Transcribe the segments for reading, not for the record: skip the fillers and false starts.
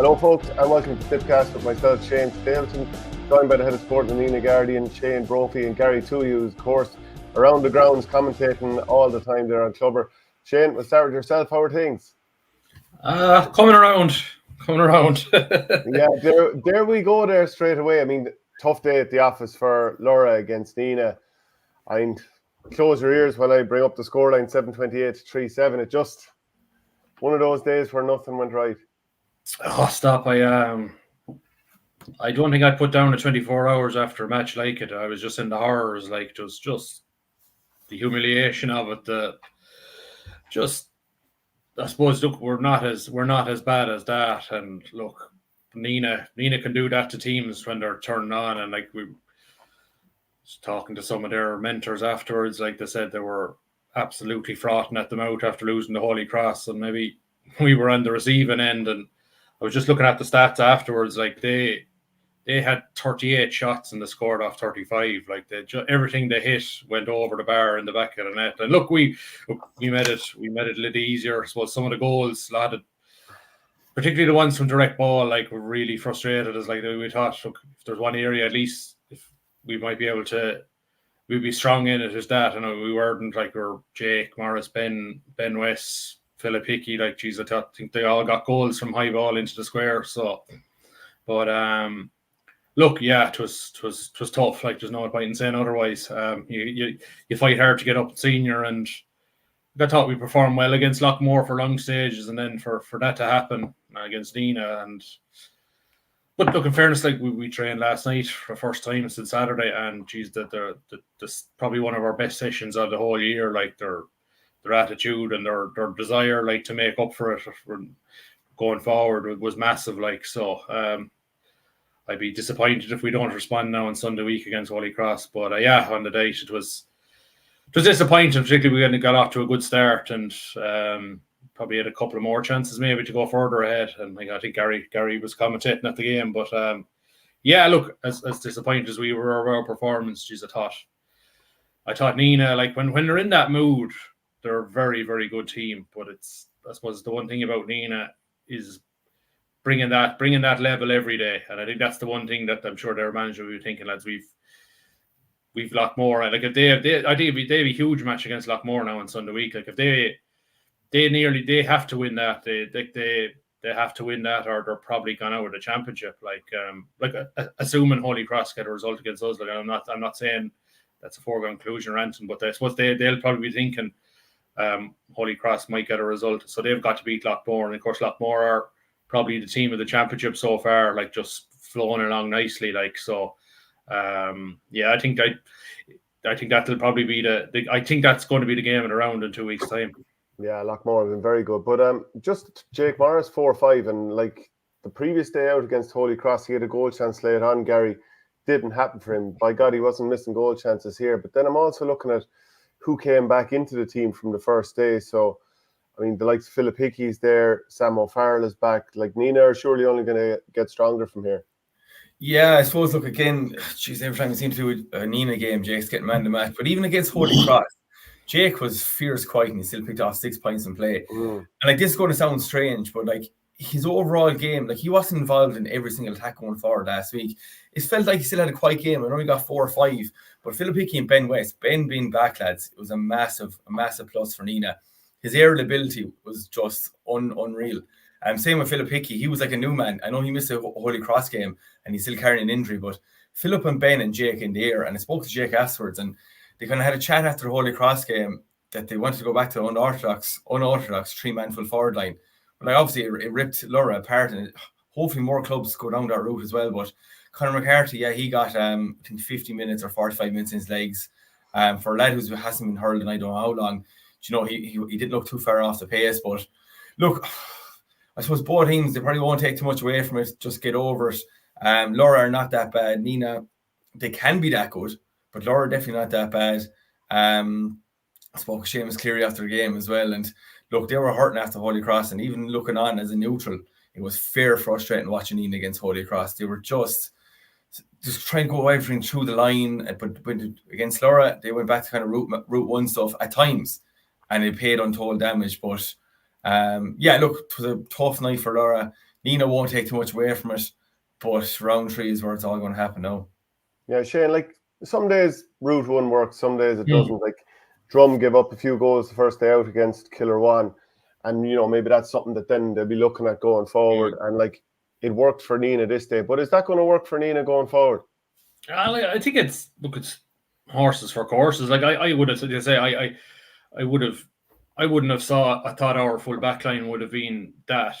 Hello folks and welcome to Tippcast with myself, Shane Stapleton, joined by the head of sport, Nina Guardian, Shane Brophy and Gary Toome, who's of course around the grounds commentating all the time there on Clubber. Shane, we'll start with yourself. How are things? Coming around. Yeah, there we go there straight away. I mean, tough day at the office for Laura against Nina. And close your ears when I bring up the scoreline, 7-28 to 3-7. It just one of those days where nothing went right. Oh, stop. I don't think I'd put down the 24 hours after a match like it. I was just in the horrors, like it was just the humiliation of it. I suppose, look, we're not as bad as that. And look, Nina can do that to teams when they're turning on. And like we was talking to some of their mentors afterwards, like they said they were absolutely frothing at the mouth after losing the Holy Cross, and maybe we were on the receiving end. And I was just looking at the stats afterwards, like they had 38 shots and they scored off 35. Like everything they hit went over the bar in the back of the net. And look, we made it a little easier. I suppose some of the goals, particularly the ones from direct ball, like were really frustrated. As like we thought, look, if there's one area at least if we might be able to, we'd be strong in it. Is that? And we weren't like we're Jake Morris, Ben West, Philip Hickey. Like, geez, I think they all got goals from high ball into the square. So, but look, yeah, it was tough. Like, there's no point in saying otherwise. You fight hard to get up senior, and I thought we performed well against Lockmore for long stages, and then for that to happen against Nina. But look, in fairness, like we trained last night for the first time since Saturday, and geez, that's probably one of our best sessions of the whole year. Like their attitude and their desire, like to make up for it going forward, was massive. Like so. I'd be disappointed if we don't respond now on Sunday week against Holy Cross. But on the date, it was disappointing. Particularly we got off to a good start and probably had a couple of more chances maybe to go further ahead. And I think Gary was commentating at the game. But look, as disappointed as we were of our performance, geez, I thought Nina, like when they're in that mood, they're a very, very good team. But I suppose the one thing about Nina is bringing that level every day, and I think that's the one thing that I'm sure their manager will be thinking, lads. We've Lockmore. Like if they have a huge match against Lockmore now on Sunday week. Like if they have to win that. They have to win that, or they're probably gone out of the championship. Assuming Holy Cross get a result against us. Like I'm not saying that's a foregone conclusion or anything, but I suppose they'll probably be thinking Holy Cross might get a result, so they've got to beat Lockmore, and of course Lockmore are probably the team of the championship so far, like just flowing along nicely. Like so, I think that'll probably be I think that's going to be the game in the round in 2 weeks' time. Yeah, Lockmore have been very good, but just Jake Morris 4-5, and like the previous day out against Holy Cross, he had a goal chance late on. Gary, didn't happen for him. By God, he wasn't missing goal chances here. But then I'm also looking at who came back into the team from the first day. So, I mean, the likes of Philip Hickey's there, Sam O'Farrell is back. Like, Nina are surely only going to get stronger from here. Yeah, I suppose, look, again, every time we seem to do a Nina game, Jake's getting man to match. But even against Holy Cross, Jake was fierce quiet and he still picked off 6 points in play. And like, this is going to sound strange, but like his overall game, like he wasn't involved in every single attack going forward last week. It felt like he still had a quiet game and only got 4 or 5. But Philip Hickey and Ben West, Ben being back, lads, it was a massive plus for Nina. His aerial ability was just unreal. Same with Philip Hickey. He was like a new man. I know he missed a Holy Cross game and he's still carrying an injury, but Philip and Ben and Jake in the air, and I spoke to Jake afterwards, and they kind of had a chat after the Holy Cross game that they wanted to go back to unorthodox 3-man full forward line. But like, obviously it ripped Laura apart, and hopefully more clubs go down that route as well. But Conor McCarthy, he got I think 50 minutes or 45 minutes in his legs. For a lad who hasn't been hurled in I don't know how long, he didn't look too far off the pace. But look, I suppose both teams, they probably won't take too much away from it. Just get over it. Laura are not that bad. Nina, they can be that good, but Laura definitely not that bad. I spoke to Seamus Cleary after the game as well, and look, they were hurting after Holy Cross, and even looking on as a neutral, it was fair frustrating watching Nina against Holy Cross. They were just trying to go everything through the line, but against Laura, they went back to kind of route one stuff at times, and it paid untold damage. But look, it was a tough night for Laura. Nina won't take too much away from it, but round 3 is where it's all going to happen now. Yeah, Shane, like some days Route 1 works, some days it doesn't. Like Drum gave up a few goals the first day out against Kilruane, and maybe that's something that then they'll be looking at going forward. And like it worked for Nina this day, but is that going to work for Nina going forward? I think it's horses for courses. Like I would have say I wouldn't have thought our full back line would have been that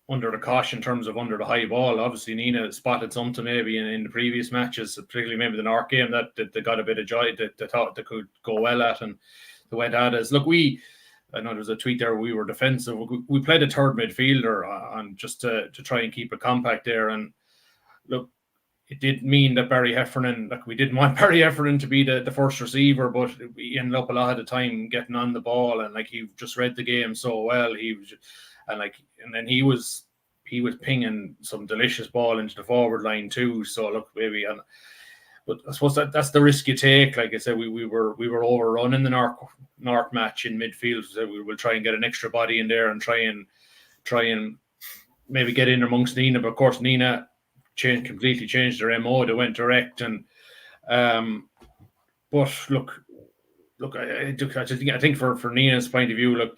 under the cosh in terms of under the high ball. Obviously, Nina spotted something maybe in the previous matches, particularly maybe the North game that they got a bit of joy that they thought they could go well at, and they went at us. Look, I know there's a tweet there. We were defensive. We played a third midfielder on just to try and keep it compact there. And look, it did mean that Barry Heffernan, like we didn't want Barry Heffernan to be the first receiver, but we ended up a lot of the time getting on the ball, and like he just read the game so well. And then he was pinging some delicious ball into the forward line too. So look, maybe, but I suppose that's the risk you take. Like I said, we were overrunning the North match in midfield. So we will try and get an extra body in there and try and maybe get in amongst Nina. But of course, Nina completely changed their MO. They went direct, and but look, I think for Nina's point of view, look,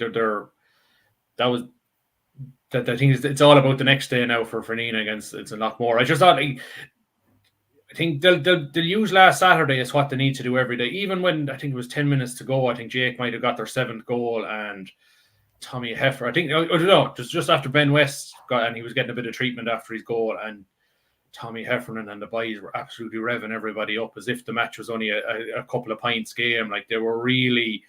I think it's all about the next day now for Nina against it's a lot more. I just thought I think they'll use last Saturday as what they need to do every day. Even when I think it was 10 minutes to go, I think Jake might have got their 7th goal, and Tommy Heffer, I think, I don't know, just after Ben West got, and he was getting a bit of treatment after his goal, and Tommy Heffernan and the boys were absolutely revving everybody up as if the match was only a couple of pints game. Like they were really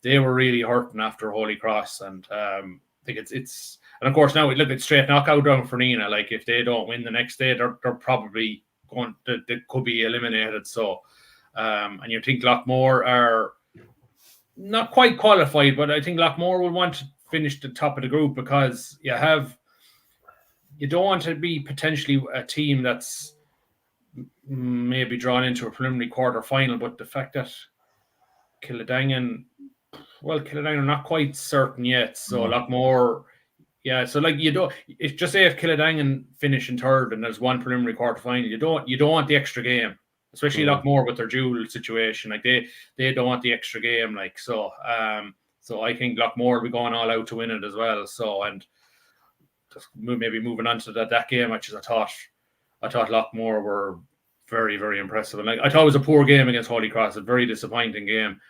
hurting after Holy Cross, and I think it's. And of course, now we look at straight knockout round for Nina. Like if they don't win the next day, they're probably they could be eliminated. So, and you think Lockmore are not quite qualified, but I think Lockmore will want to finish the top of the group because you don't want to be potentially a team that's maybe drawn into a preliminary quarter final. But the fact that Kildangan are not quite certain yet. So Lockmore. Yeah, so like it's just say if Kildangan finish in 3rd and there's one preliminary quarter final, you don't want the extra game, especially Lockmore with their dual situation. Like they don't want the extra game. Like so I think Lockmore will be going all out to win it as well. So and just maybe moving on to that game, which is I thought Lockmore were very, very impressive. And I thought it was a poor game against Holy Cross, a very disappointing game.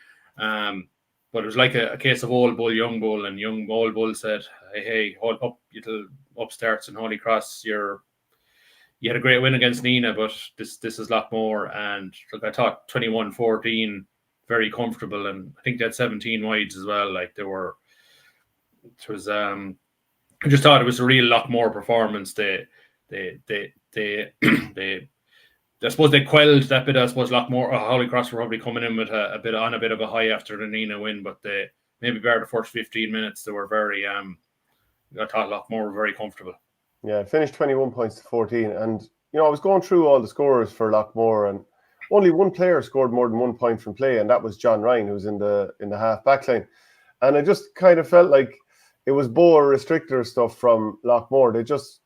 But it was like a case of old bull, young bull, and young old bull said, hey, hold up, you little upstarts in Holy Cross. You had a great win against Nina, but this is a lot more. And look, I thought 21-14, very comfortable, and I think they had 17 wides as well. Like I just thought it was a real lot more performance. I suppose they quelled that bit. I suppose Lockmore, Holy Cross were probably coming in with a bit of a high after the Nina win, but they maybe better the first 15 minutes. They were very. I thought Lockmore were very comfortable. Yeah, finished 21 points to 14, and I was going through all the scorers for Lockmore, and only one player scored more than 1 point from play, and that was John Ryan, who's in the half back line. And I just kind of felt like it was Boer restrictor stuff from Lockmore. They just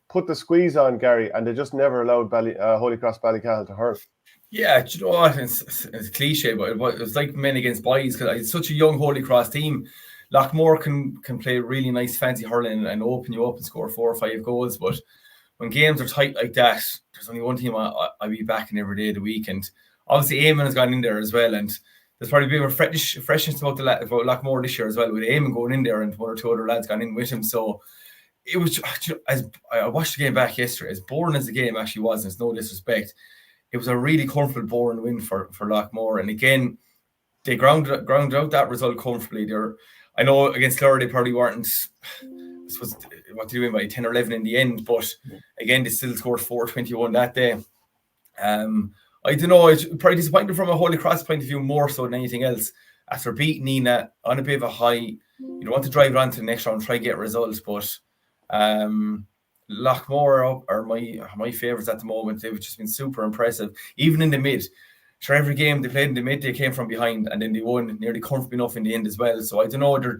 put the squeeze on Gary, and they just never allowed Holy Cross Ballycahill to hurt. Yeah, do you know what? It's cliche, but it was like men against boys because it's such a young Holy Cross team. Lockmore can play really nice fancy hurling and open you up and score 4 or 5 goals, but when games are tight like that, there's only one team I'll be backing every day of the week. And obviously Eamon has gone in there as well, and there's probably a bit of freshness about Lockmore this year as well, with Eamon going in there and 1 or 2 other lads gone in with him. So it was, as I watched the game back yesterday, as boring as the game actually was, and it's no disrespect, it was a really comfortable, boring win for Lockmore. And again, they ground out that result comfortably. I know against Clare they probably weren't, I suppose, what they win by 10 or 11 in the end, but again, they still scored 4-21 that day. I don't know, it's probably disappointing from a Holy Cross point of view more so than anything else. After beating Nina on a bit of a high, you don't want to drive it on to the next round and try and get results, but Lockmore are my favourites at the moment. They've just been super impressive, even in the mid. Sure, every game they played in the mid, they came from behind, and then they won nearly comfortably enough in the end as well. So I don't know, they're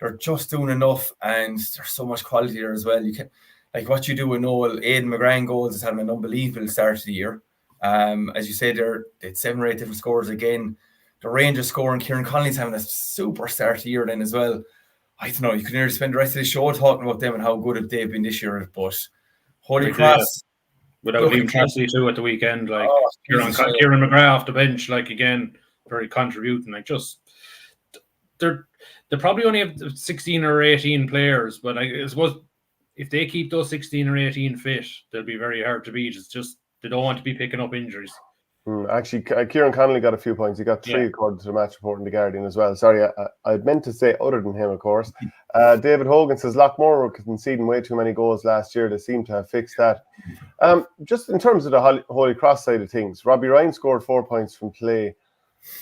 they're just doing enough, and there's so much quality there as well. You can, like what you do with Noel, Aidan McGran goals is having an unbelievable start to the year. As you say, they had 7 or 8 different scores again. The Rangers scoring, Kieran Connolly's having a super start to the year then as well. I don't know, you can nearly spend the rest of the show talking about them and how good they've been this year, but Holy Cross. Without Liam Tracy too at the weekend, like Kieran McGrath off the bench, like again, very contributing. Like just they probably only have 16 or 18 players, but I suppose if they keep those 16 or 18 fit, they'll be very hard to beat. It's just they don't want to be picking up injuries. Actually, Kieran Connolly got a few points. He got 3 according to the match report in The Guardian as well. Sorry, I meant to say other than him, of course. David Hogan says Lockmore were conceding way too many goals last year. They seem to have fixed that. Just in terms of the Holy Cross side of things, Robbie Ryan scored 4 points from play.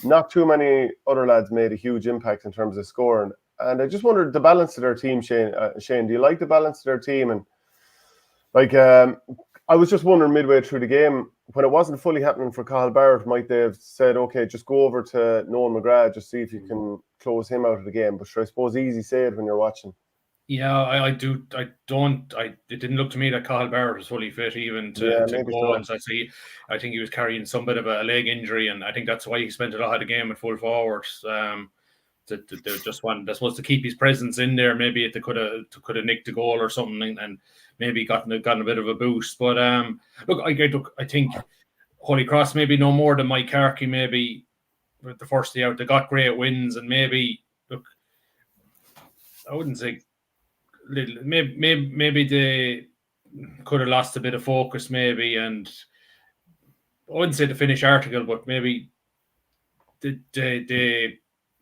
Not too many other lads made a huge impact in terms of scoring. And I just wondered the balance of their team, Shane. Shane, do you like the balance of their team? And like, I was just wondering midway through the game, when it wasn't fully happening for Cathal Barrett, might they have said, okay, just go over to Noel McGrath, just see if you can close him out of the game. But I suppose easy say it when you're watching. Yeah, I do. It didn't look to me that Cathal Barrett was fully fit even to go. And so I think he was carrying some bit of a leg injury, and I think that's why he spent a lot of the game at full forwards. They just wanted, I suppose, to keep his presence in there. Maybe if they could have nicked a goal or something, and maybe gotten a bit of a boost. But I think Holy Cross maybe no more than Mike Carkey maybe with the first day out. They got great wins, and maybe I wouldn't say maybe they could have lost a bit of focus maybe, and I wouldn't say the finish article, but maybe they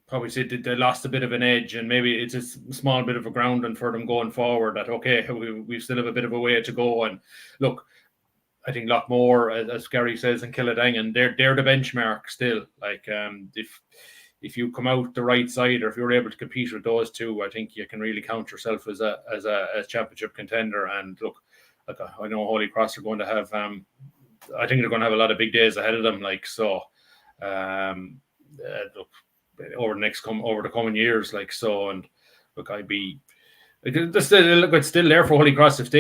probably said that they lost a bit of an edge, and maybe it's a small bit of a grounding for them going forward that, okay, we still have a bit of a way to go. And look, I think Lockmore, as Gary says, and Killadangan, they're the benchmark still. Like, if you come out the right side, or if you're able to compete with those two, I think you can really count yourself as a championship contender. And look, like, I know Holy Cross are going to have, I think they're going to have a lot of big days ahead of them. Like, so, look, over the coming years, like, so. And look, it's still there for Holy Cross. If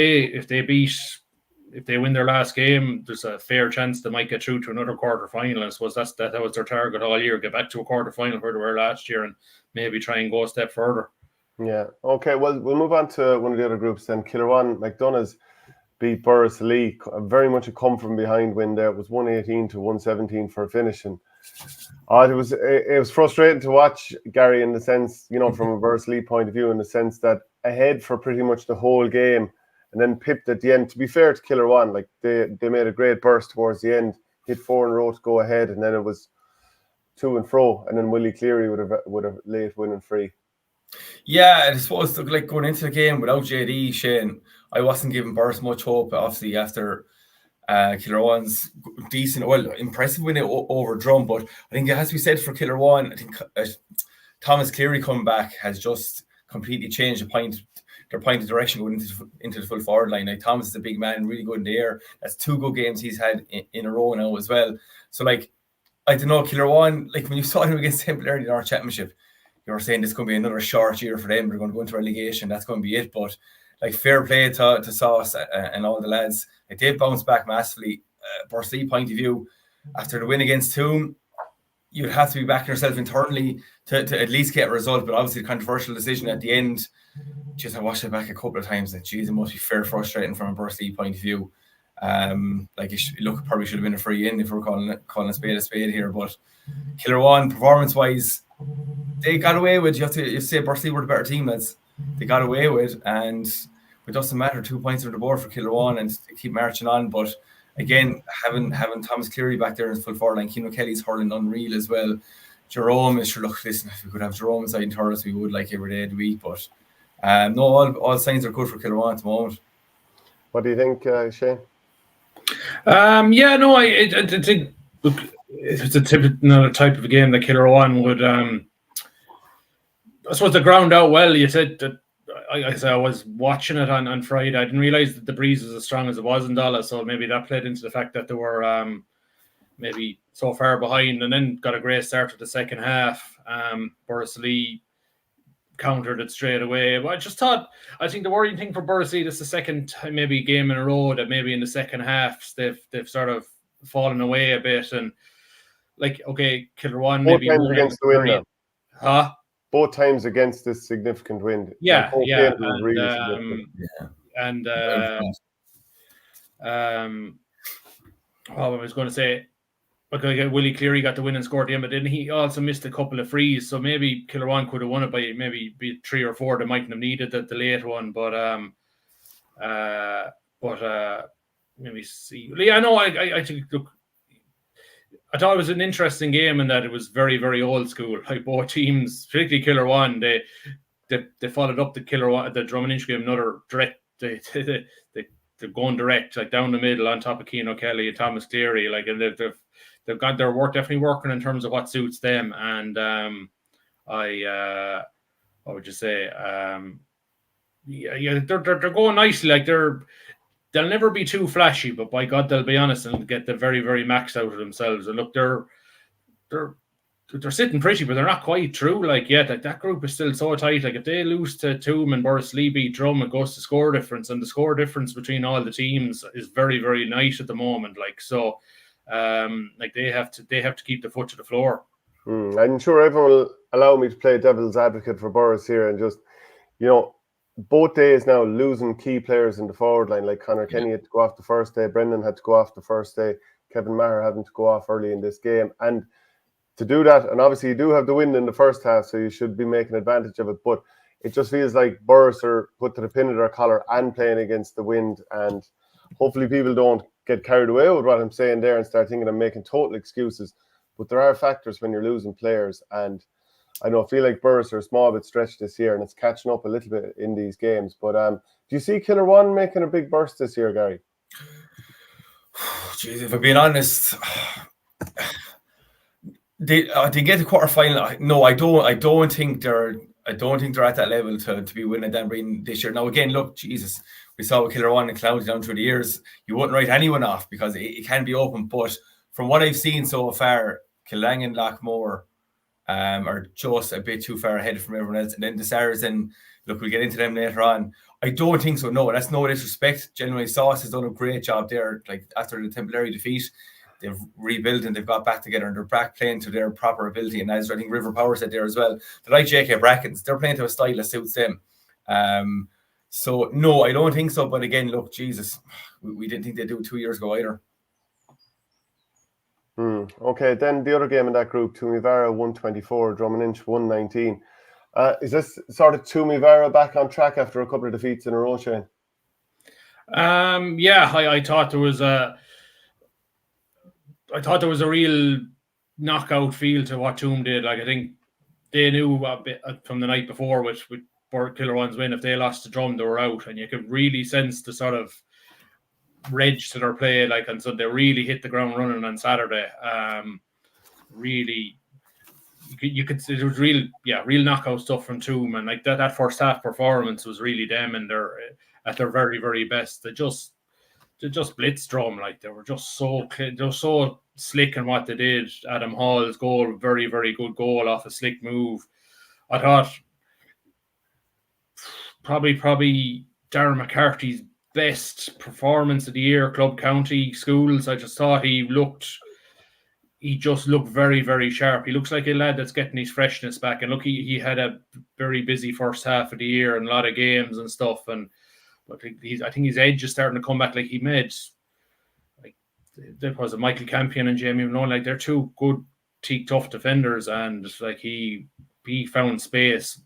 they win their last game, there's a fair chance they might get through to another quarter final. I suppose that was their target all year, get back to a quarter final where they were last year, and maybe try and go a step further. Yeah. Okay. Well, we'll move on to one of the other groups then. Kilruane McDonough's beat Borrisoleigh, very much a come from behind win there. It was 118 to 117 for a finish, and it was frustrating to watch, Gary, in the sense, from a Borrisoleigh point of view, in the sense that ahead for pretty much the whole game, and then pipped at the end. To be fair to Kilruane, like they made a great burst towards the end, hit 4 in a row to go ahead, and then it was to and fro, and then Willie Cleary would have late winning free. Yeah, I suppose like going into the game without JD, Shane, I wasn't giving Burst much hope. Obviously, after Kilruane's impressive win over Drum, but I think it has to be said for Kilruane. I think Thomas Cleary coming back has just completely changed their point of direction going into the full forward line. Like, Thomas is a big man, really good in the air. That's 2 good games he's had in a row now as well. So, like, I don't know, Kilruane, like when you saw him against Tipperary in our championship, you were saying this is going to be another short year for them. They're going to go into relegation. That's going to be it. But like, fair play to Sauce and all the lads. Like, they've bounced back massively. Borrisoleigh point of view, after the win against Toome, you'd have to be backing yourself internally to at least get a result. But obviously, the controversial decision at the end, just I watched it back a couple of times. That, geez, it must be fair frustrating from a Borrisoleigh point of view. Like, it probably should have been a free in if we're calling a spade here. But Kilruane, performance-wise, they got away with. You have to say Borrisoleigh were the better team, lads. They got away with, and it doesn't matter. 2 points on the board for Kilruane, and they keep marching on. But again, having Thomas Cleary back there in full forward line, Keano Kelly's hurling unreal as well. Jerome is sure. Look, listen, if we could have Jerome inside in Thurles, we would, like, every day of the week. But no, all signs are good for Kilruane at the moment. What do you think, Shane? Yeah, no, I think, look, it's another type of a game that Kilruane would. I suppose the ground out well. You said that. I was watching it on Friday. I didn't realize that the breeze was as strong as it was in Dallas, so maybe that played into the fact that they were maybe so far behind, and then got a great start to the second half. Borrisoleigh countered it straight away. But I think the worrying thing for Bursley, this is the second maybe game in a row that maybe in the second half they've sort of fallen away a bit. And like, okay, Kilruane Both maybe times against the wind now. Huh? Both times against this significant wind. Yeah, yeah. What I was going to say, okay, Willie Cleary got the win and scored the end, but then he also missed a couple of frees. So maybe Kilruane could have won it by maybe 3 or 4. They mightn't have needed the late one, but let me see. Yeah, no, I think, look, I thought it was an interesting game in that it was very, very old school. Like both teams, particularly Kilruane, they followed up the Drummond game, another direct. They're going direct, like down the middle on top of Keane O'Kelly and Thomas Cleary, like, and they've got their work definitely working in terms of what suits them. And what would you say? They're going nicely. Like they'll never be too flashy, but by God, they'll be honest and get the very, very max out of themselves. And look, they're sitting pretty, but they're not quite through. Like yet, like that group is still so tight. Like if they lose to Toome and Borris beat Drum, it goes to score difference, and the score difference between all the teams is very, very nice at the moment. Like so, like they have to keep the foot to the floor. I'm sure everyone will allow me to play devil's advocate for Borris here, and just both days now losing key players in the forward line, like Conor Kenny had to go off the first day, Brendan had to go off the first day, Kevin Maher having to go off early in this game, and to do that, and obviously you do have the win in the first half, so you should be making advantage of it, but it just feels like Borris are put to the pin of their collar and playing against the wind, and hopefully people don't get carried away with what I'm saying there and start thinking I'm making total excuses, but there are factors when you're losing players, and I feel like Borris are a small bit stretched this year, and it's catching up a little bit in these games, but do you see Kilruane making a big burst this year, Gary? Jeez, if I'm being honest, they get the quarterfinal. No, I don't think they're at that level to be winning Danbury this year. Now again, look, Jesus, we saw with Kilruane and Cloudy down through the years. You wouldn't write anyone off because it can be open. But from what I've seen so far, Killang and Lockmore are just a bit too far ahead from everyone else. And then the Stars, and look, we'll get into them later on. I don't think so. No, that's no disrespect. Generally, Sauce has done a great job there. Like after the Tipperary defeat, they've rebuilt and they've got back together and they're back playing to their proper ability. And as I think River Power said there as well, they're like J.K. Brackens. They're playing to a style that suits them. So no, I don't think so. But again, look, Jesus, we didn't think they'd do it 2 years ago either. Okay, then the other game in that group, Toomevara 124, Drummond 119. Is this sort of Toomevara back on track after a couple of defeats in a row, Shane? Yeah, I thought there was a real knockout feel to what Toome did. Like I think they knew a bit from the night before with Kilruane's win. If they lost to Drum, they were out, and you could really sense the sort of reg to their play. Like, and so they really hit the ground running on Saturday. Really, you could see it was real knockout stuff from Toome, and like that first half performance was really them, and they're at their very, very best. They just blitzed Drum. Like they were just so slick in what they did. Adam Hall's goal, very, very good goal off a slick move. I thought probably Darren McCarthy's best performance of the year, club, county, schools. I just thought he just looked very, very sharp. He looks like a lad that's getting his freshness back. And look, he had a very busy first half of the year and a lot of games and stuff. And but I think his edge is starting to come back. Like he made, like there was a Michael Campion and Jamie Malone. Like they're two good, tough defenders, and like he found space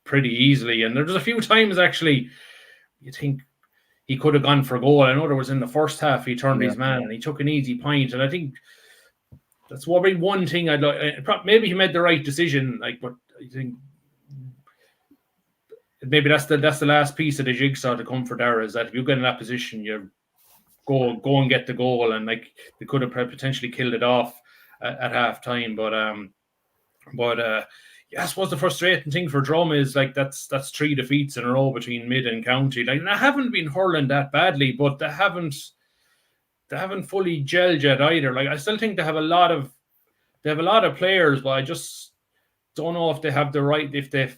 pretty easily. And there's a few times actually you think he could have gone for a goal. I know there was in the first half he turned his man and he took an easy point, and I think that's probably one thing I'd like. Maybe he made the right decision, like, but I think maybe that's the last piece of the jigsaw to come for Dara, is that if you get in that position, you go and get the goal, and like they could have potentially killed it off at half time. But yeah, I suppose the frustrating thing for Drum is like that's 3 defeats in a row between mid and county. Like, and I haven't been hurling that badly, but they haven't fully gelled yet either. Like I still think they have a lot of players, but I just don't know if they have the right, if they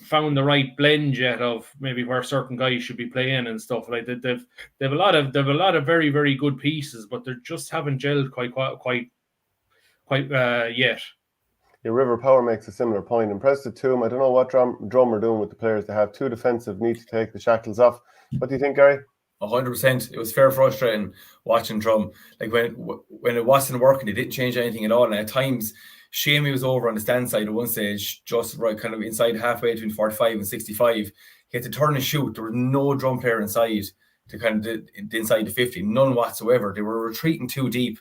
found the right blend yet of maybe where certain guys should be playing and stuff like that. They've a lot of very, very good pieces, but they just haven't gelled quite yet. Yeah, River Power makes a similar point. Impressed with Toome. I don't know what Drum are doing with the players. They have two defensive, need to take the shackles off. What do you think, Gary? 100%. It was fair frustrating watching Drum. Like when it wasn't working, they didn't change anything at all. And at times, Shamey was over on the stand side at one stage, just right kind of inside halfway between 45 and 65. He had to turn and shoot. There was no Drum player inside to kind of inside the 50, none whatsoever. They were retreating too deep.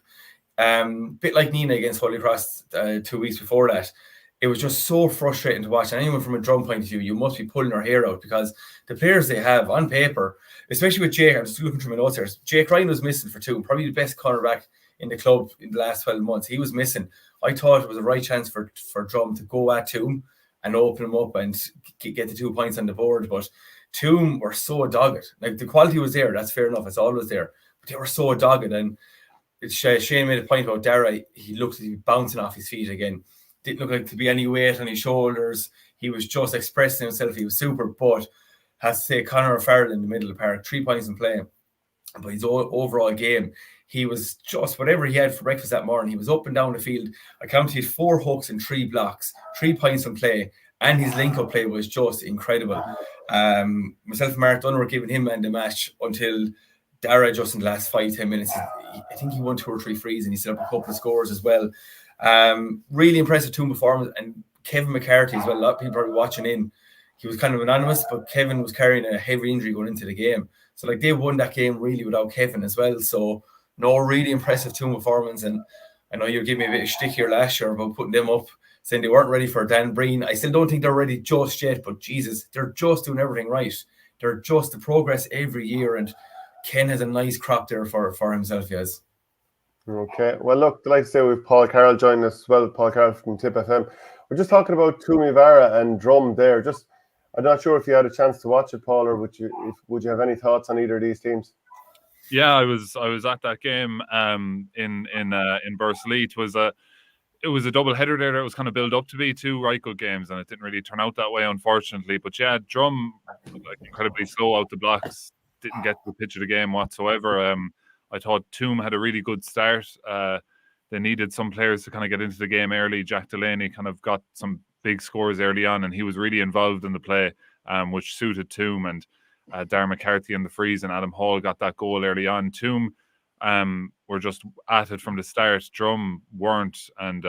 Bit like Nina against Holy Cross 2 weeks before that. It was just so frustrating to watch. And anyone from a Drum point of view, you must be pulling their hair out because the players they have on paper, especially with Jake, I'm just looking through my notes here. Jake Ryan was missing for Toome, probably the best cornerback in the club in the last 12 months. He was missing. I thought it was a right chance for Drum to go at Toome and open him up and get the 2 points on the board. But Toome were so dogged. Like the quality was there, that's fair enough, it's always there. But they were so dogged. And Shane made a point about Dara. He looked to be bouncing off his feet again. Didn't look like to be any weight on his shoulders. He was just expressing himself. He was super. But has to say, Conor O'Farrell in the middle of the park, 3 points in play. But his overall game, he was just whatever he had for breakfast that morning. He was up and down the field. I counted 4 hooks and 3 blocks, 3 points in play, and his link-up play was just incredible. Myself and Mark Dunn were giving him man the match until Dara just in the last 5-10 minutes. I think he won 2 or 3 frees and he set up a couple of scores as well. Really impressive Toome performance, and Kevin McCarthy as well. A lot of people are watching in. He was kind of anonymous, but Kevin was carrying a heavy injury going into the game. So like they won that game really without Kevin as well. So no, really impressive Toome performance. And I know you gave me a bit of shtick here last year about putting them up, saying they weren't ready for Dan Breen. I still don't think they're ready just yet, but Jesus, they're just doing everything right. They're just the progress every year, and Ken has a nice crop there for himself, yes. Okay. Well, look, I'd like to say we have Paul Carroll joining us as well. Paul Carroll from Tip FM. We're just talking about Toome Vara and Drum there. Just, I'm not sure if you had a chance to watch it, Paul, or would you have any thoughts on either of these teams? Yeah, I was at that game in Bursley. It was a double header there that was kind of built up to be 2 right good games, and it didn't really turn out that way, unfortunately. But yeah, Drum like incredibly slow out the blocks, didn't get to the pitch of the game whatsoever. I thought Toome had a really good start. They needed some players to kind of get into the game early. Jack Delaney kind of got some big scores early on, and he was really involved in the play, which suited Toome. And Darren McCarthy and the freeze and Adam Hall got that goal early on. Toome were just at it from the start. Drum weren't, and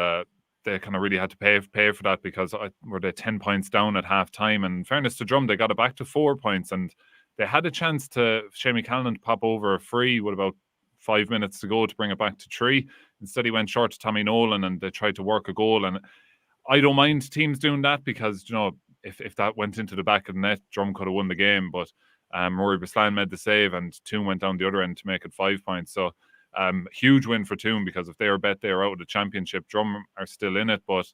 they kind of really had to pay for that because were they 10 points down at half time. And in fairness to Drum, they got it back to 4 points, and they had a chance to Shamey Callan to pop over a free with about 5 minutes to go to bring it back to 3. Instead, he went short to Tommy Nolan, and they tried to work a goal. And I don't mind teams doing that because, you know, if that went into the back of the net, Drum could have won the game. But Rory Beslan made the save, and Toome went down the other end to make it 5 points. So huge win for Toome, because if they are bet they are out of the championship, Drum are still in it. But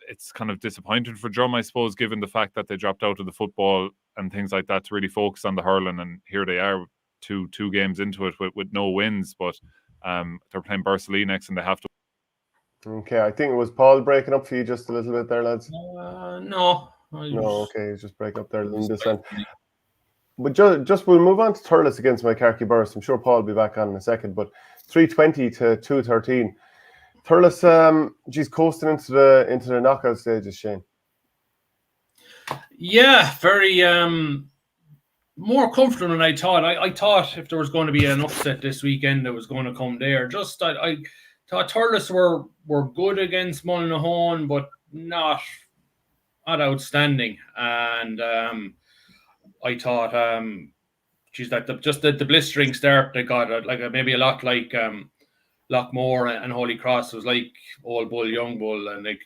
it's kind of disappointing for Drum, I suppose, given the fact that they dropped out of the football and things like that to really focus on the hurling. And here they are, two games into it with no wins. But they're playing Bursley next, and they have to. Okay, I think it was Paul breaking up for you just a little bit there, lads. No. No, okay, he's just breaking up there in this end. But just we'll move on to Thurles against Moycarkey Burris. I'm sure Paul will be back on in a second. But 320 to 213. Thurles, coasting into the knockout stages, Shane. Yeah, very more comfortable than I thought. I thought if there was going to be an upset this weekend, it was going to come there. Just I thought Thurles were good against Mullinahone, but not outstanding. And I thought, the blistering start they got, maybe a lot like Lockmore and Holy Cross was like Old Bull, Young Bull, and like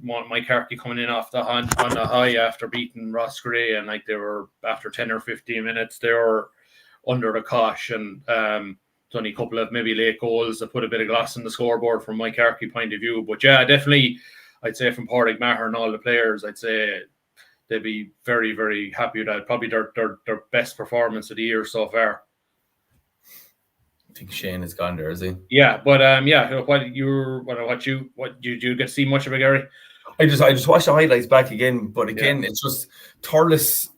Moycarkey coming in off the on the high after beating Roscrea, and like they were after 10 or 15 minutes they were under the cosh, and it's only a couple of maybe late goals that put a bit of gloss on the scoreboard from Moycarkey point of view. But yeah, definitely I'd say from Pádraig Maher and all the players, I'd say they'd be very, very happy with that. Probably their best performance of the year so far. I think Shane has gone there, is he? Yeah, but what did you get to see much of it, Gary? I just watched the highlights back again, but again, it's just Thurles.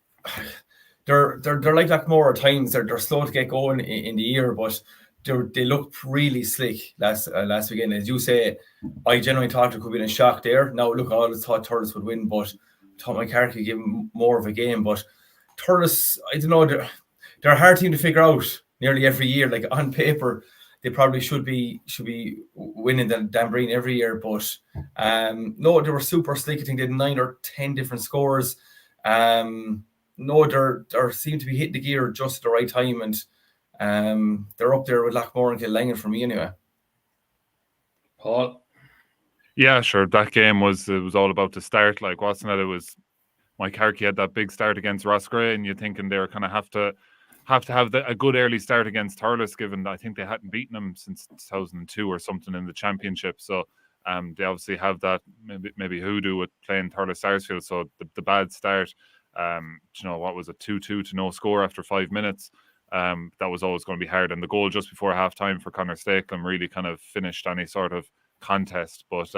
They're like Blackmore at times. They're slow to get going in the year, but they looked really slick last weekend. As you say, I genuinely thought there could be a shock there. Now, look, I always thought Thurles would win, but I thought my car could give them more of a game. But Thurles, I don't know, they're a hard team to figure out nearly every year. Like on paper, they probably should be winning the Danbreen every year, but no, they were super slick. I think they had 9 or 10 different scores. No, they seem to be hitting the gear just at the right time, and they're up there with Loughmore and Killangan for me anyway. Paul? Yeah, sure. That game was all about the start, like, wasn't it? It was Mike Harkey had that big start against Roscrea, and you're thinking they're kind of have to have a good early start against Thurles, given I think they hadn't beaten them since 2002 or something in the championship. So they obviously have that maybe hoodoo with playing Thurles Sarsfield. So the bad start, what was it, 2-2 to no score after 5 minutes. That was always going to be hard. And the goal just before half-time for Conor Stakelum really kind of finished any sort of contest. But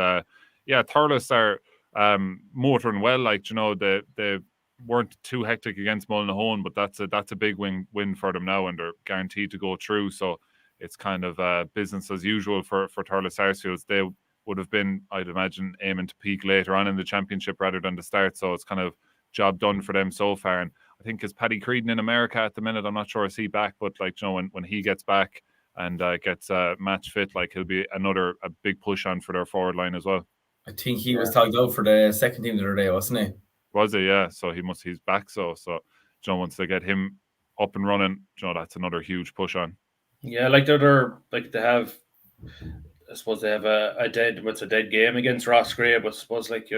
Thurles are motoring well. Like, they weren't too hectic against Mullinahone, but that's a big win for them now, and they're guaranteed to go through. So it's kind of business as usual for Thurles Sarsfields. They would have been, I'd imagine, aiming to peak later on in the championship rather than the start. So it's kind of job done for them so far. And I think is Paddy Creedon in America at the minute. I'm not sure is he back, but like, when he gets back and gets match fit, like, he'll be a big push on for their forward line as well. I think he was tagged out for the second team the other day, wasn't he? Was he? Yeah. So he's back. So once they get him up and running, that's another huge push on. Yeah, like they're like they have. I suppose they have a dead game against Roscrea, but I suppose like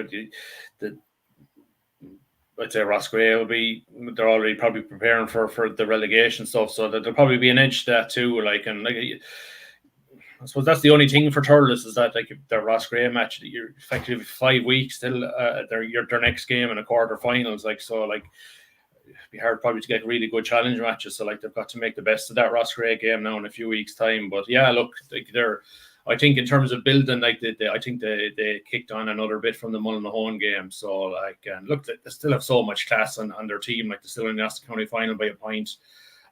I'd say Roscrea will be. They're already probably preparing for the relegation stuff, so that there'll probably be an edge to that too. Like, and like, I suppose that's the only thing for Thurles is that like their Roscrea match, you're effectively 5 weeks till their next game in a quarterfinals. Like, so like it'd be hard probably to get really good challenge matches. So like they've got to make the best of that Roscrea game now in a few weeks' time. But yeah, look, like I think in terms of building, like I think they kicked on another bit from the Mullinahone game. So like, and look, they still have so much class on their team. Like, they're still in the National County final by a point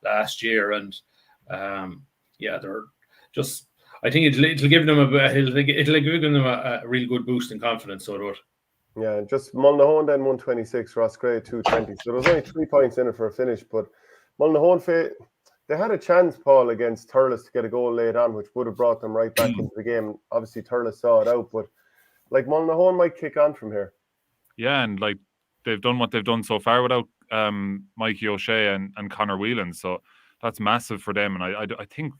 last year, and they're just. I think it'll give them a really good boost in confidence. So it would. Yeah, just Mullinahone then 126, Roscrea 220. So there was only 3 points in it for a finish, but Mullinahone they had a chance, Paul, against Thurles to get a goal late on, which would have brought them right back into the game. Obviously, Thurles saw it out, but like Mullinahone might kick on from here. Yeah, and like they've done what they've done so far without Mikey O'Shea and Conor Whelan, so that's massive for them. And I think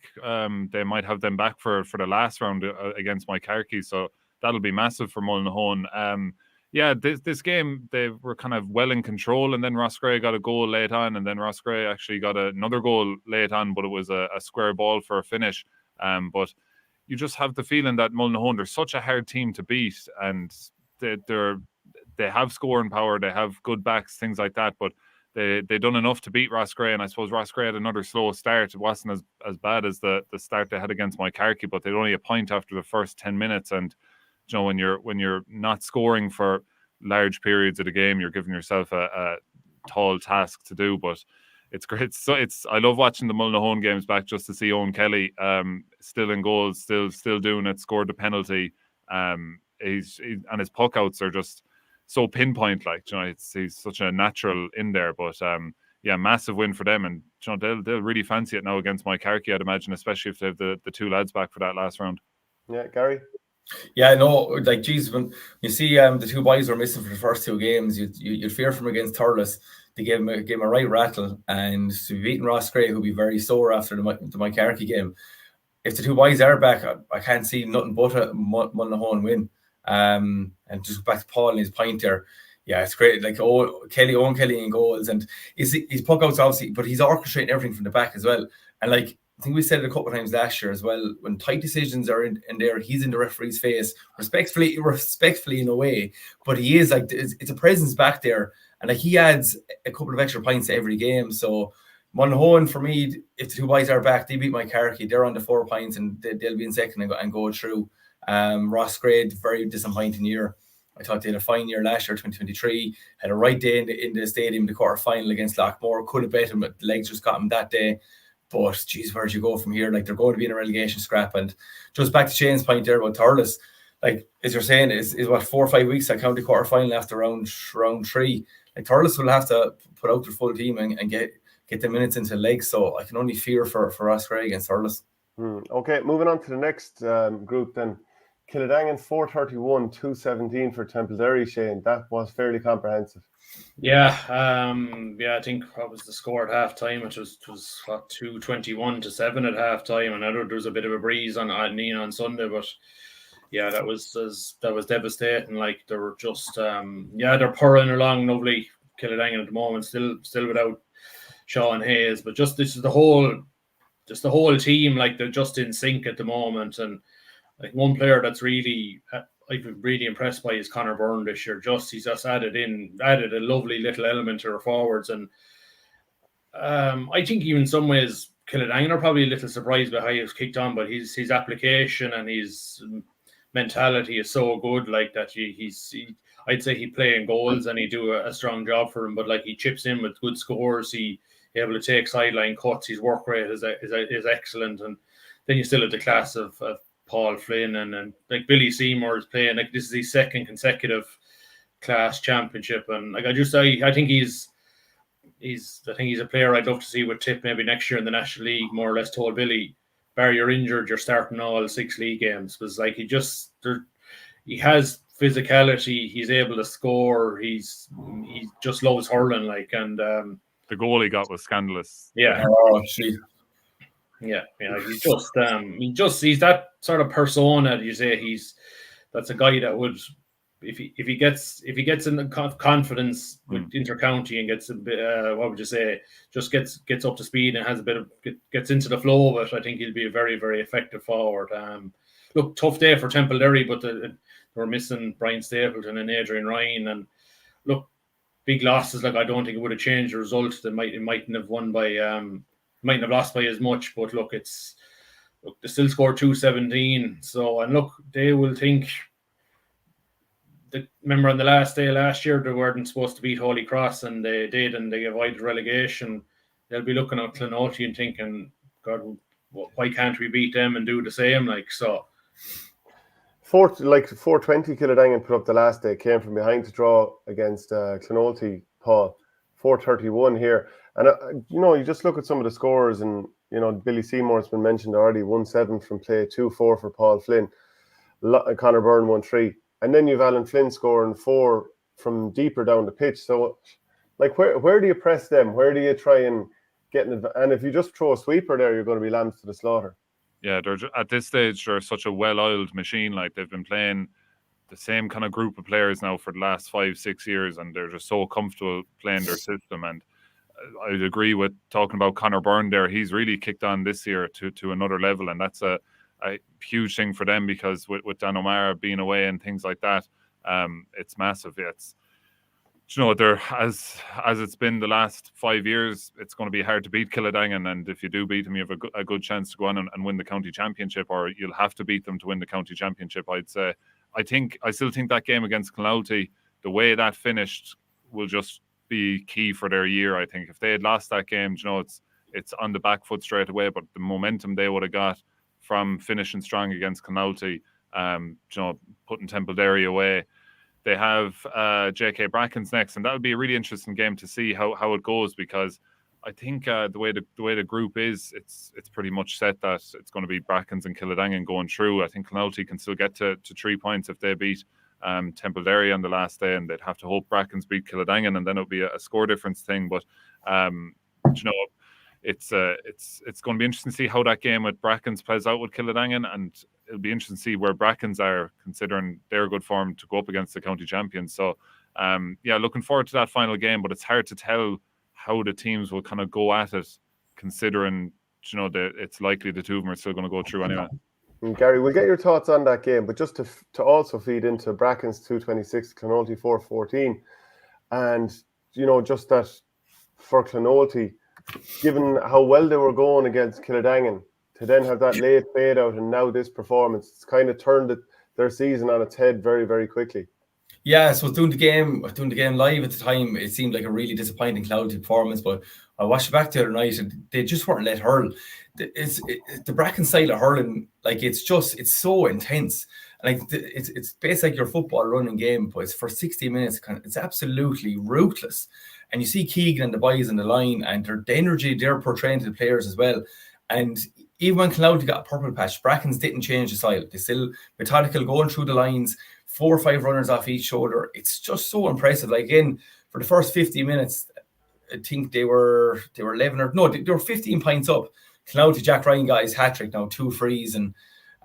they might have them back for the last round against Mike Harkey, so that'll be massive for Mullinahone. This game, they were kind of well in control, and then Roscrea got a goal late on, and then Roscrea actually got another goal late on, but it was a square ball for a finish. But you just have the feeling that Mullinahone, they're such a hard team to beat, and they have scoring power, they have good backs, things like that, but they done enough to beat Roscrea, and I suppose Roscrea had another slow start. It wasn't as bad as the start they had against Mike Harkey, but they'd only a point after the first 10 minutes, and when you're not scoring for large periods of the game, you're giving yourself a tall task to do. But it's great. So I love watching the Mullinahone games back just to see Owen Kelly still in goals, still doing it. Scored the penalty. And his puck outs are just so pinpoint. Like, he's such a natural in there. But massive win for them, and they'll really fancy it now against Mike Harkey, I'd imagine, especially if they have the 2 lads back for that last round. Yeah, Gary. Yeah, no, like, geez, when you see the 2 boys were missing for the first 2 games, you'd fear from against Thurles. They gave him a right rattle, and to be beating Roscrea, who'll be very sore after the Mike Harkey game. If the 2 boys are back, I can't see nothing but a Mullinahone win. And just back to Paul and his point there. Yeah, it's great. Like, Owen Kelly in goals, and his puck outs obviously, but he's orchestrating everything from the back as well. And like, I think we said it a couple of times last year as well, when tight decisions are in there, he's in the referee's face, respectfully in a way, but he is like, it's a presence back there, and like, he adds a couple of extra points to every game. So Mullinahone, for me, if the 2 boys are back, they beat Mike Harkey, they're on the 4 points, and they'll be in second and go through. Roscrea, very disappointing year. I thought they had a fine year last year, 2023. Had a right day in the stadium, the quarter final against Lockmore. Could have bet him, but the legs just got him that day. But geez, where'd you go from here? Like, they're going to be in a relegation scrap. And just back to Shane's point there about Thurles, like as you're saying, is what 4 or 5 weeks. I count the quarter final after round 3. Like, Thurles will have to put out their full team and get the minutes into legs. So I can only fear for Rossgrey against Thurles. Okay, moving on to the next group then. Kildangan 431, 217 for Templederry, Shane. That was fairly comprehensive. Yeah, I think that was the score at half time, which was 221-7 at half time. And I know there was a bit of a breeze on Sunday, but yeah, that was devastating. Like, they were just they're purring along lovely, Kildangan at the moment, still without Sean Hayes, but just the whole team, like, they're just in sync at the moment. And like, one player that's really I've been really impressed by is Conor Byrne this year. He's just added a lovely little element to our forwards. And I think even in some ways Kildangan are probably a little surprised by how he was kicked on, but his application and his mentality is so good, like that I'd say he play in goals and he do a strong job for him, but like, he chips in with good scores. He able to take sideline cuts. His work rate is excellent. And then you still have the class of Paul Flynn and like Billy Seymour is playing. Like, this is his second consecutive class championship, and like, I think he's a player I'd love to see with Tip maybe next year in the National League. More or less told Billy, bar you're injured, you're starting all 6 league games, because like, he has physicality. He's able to score. He just loves hurling, like, and the goal he got was scandalous. Yeah. Oh, gee. Yeah, he's he's that sort of persona. You say that's a guy that would, if he gets in the confidence with intercounty and gets a bit, what would you say, just gets up to speed and has a bit of gets into the flow of it, I think he'll be a very, very effective forward. Look, tough day for Templederry, but they were missing Brian Stapleton and Adrian Ryan, and look, big losses. Like, I don't think it would have changed the result. It mightn't have won by mightn't have lost by as much, but look, they still scored 217. So, and look, they will think that, remember on the last day last year, they weren't supposed to beat Holy Cross, and they did, and they avoided relegation. They'll be looking at Clonotty and thinking, God, why can't we beat them and do the same? Like, so. 420 Kildangan put up the last day, came from behind to draw against Clonotty, Paul. 431 here. And, you just look at some of the scores, and, Billy Seymour's been mentioned already, 1-7 from play, 2-4 for Paul Flynn, Conor Byrne 1-3. And then you've Alan Flynn scoring 4 from deeper down the pitch. So, like, where do you press them? Where do you try and get and if you just throw a sweeper there, you're going to be lambs to the slaughter. Yeah, at this stage, they're such a well-oiled machine. Like, they've been playing the same kind of group of players now for the last 5-6 years, and they're just so comfortable playing their system. And I'd agree with talking about Conor Byrne there. He's really kicked on this year to another level, and that's a huge thing for them, because with Dan O'Mara being away and things like that, it's massive. It's, they're as it's been the last 5 years, it's going to be hard to beat Kildangan, and if you do beat them, you have a good chance to go on and win the county championship, or you'll have to beat them to win the county championship, I'd say. I still think that game against Clonotty, the way that finished, will just be key for their year. I think if they had lost that game, it's on the back foot straight away. But the momentum they would have got from finishing strong against Clonotty, putting Templederry away. They have JK Brackens next, and that would be a really interesting game to see how it goes, because I think the way the group is, it's pretty much set that it's going to be Brackens and Kildangan going through. I think Clonotty can still get to 3 points if they beat Templederry on the last day, and they'd have to hope Brackens beat Kildangan, and then it'll be a score difference thing. But it's going to be interesting to see how that game with Brackens plays out with Kildangan, and it'll be interesting to see where Brackens are, considering their good form to go up against the county champions. So looking forward to that final game, but it's hard to tell how the teams will kind of go at it, considering that it's likely the two of them are still going to go through anyway. And Gary, we'll get your thoughts on that game, but just to also feed into Brackens 226, Clonotty 414, and just that for Clonotty, given how well they were going against Kildangan, to then have that late fade out and now this performance, it's kind of turned their season on its head very, very quickly. Yeah, so doing the game live at the time, it seemed like a really disappointing Cloudy performance. But I watched it back the other night, and they just weren't let hurl. The Bracken style of hurling, like it's so intense. Like it's basically like your football running game, but it's for 60 minutes. It's absolutely ruthless. And you see Keegan and the boys in the line, and the energy they're portraying to the players as well. And even when Cloudy got a purple patch, Brackens didn't change the style. They still methodical going through the lines, 4 or 5 runners off each shoulder. It's just so impressive. Like again, for the first 50 minutes, I think they were 11 or no, they were 15 points up. Cloudy Jack Ryan got his hat trick now, 2 frees, and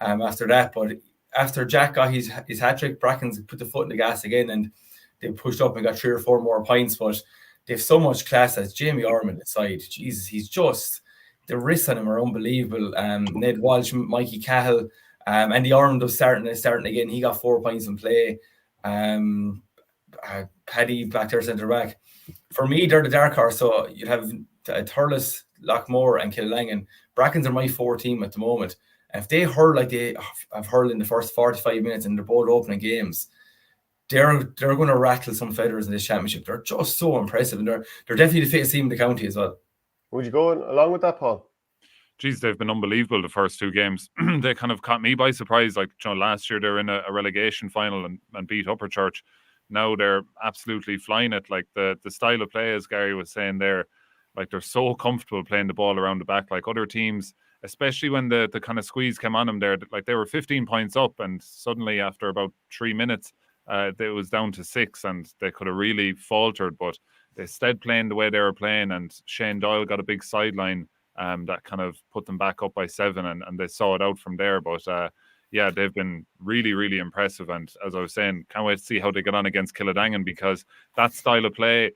after that, but after Jack got his hat trick, Brackens put the foot in the gas again, and they pushed up and got 3 or 4 more points. But they've so much class as Jamie Ormond inside. Jesus, he's just, the risks on him are unbelievable. Ned Walsh, Mikey Cahill, and the Ormond was starting again. He got 4 points in play. Paddy back there, centre back. For me, they're the dark horse. So you'd have Thurles, Lockmore, and Killangan. Brackens are my 4 team at the moment. If they hurl like they have hurled in the first 45 minutes and they're both opening games, they're going to rattle some feathers in this championship. They're just so impressive, and they're definitely the fittest team in the county as well. Would you go along with that, Paul? Geez, they've been unbelievable the first 2 games. They kind of caught me by surprise. Like, last year they're in a relegation final and beat Upperchurch. Now they're absolutely flying it. Like the style of play, as Gary was saying there, like they're so comfortable playing the ball around the back. Like other teams, especially when the kind of squeeze came on them there, like they were 15 points up, and suddenly after about 3 minutes, it was down to 6, and they could have really faltered. But they stayed playing the way they were playing, and Shane Doyle got a big sideline that kind of put them back up by 7, and they saw it out from there. But yeah, they've been really, really impressive. And as I was saying, can't wait to see how they get on against Kildangan, because that style of play,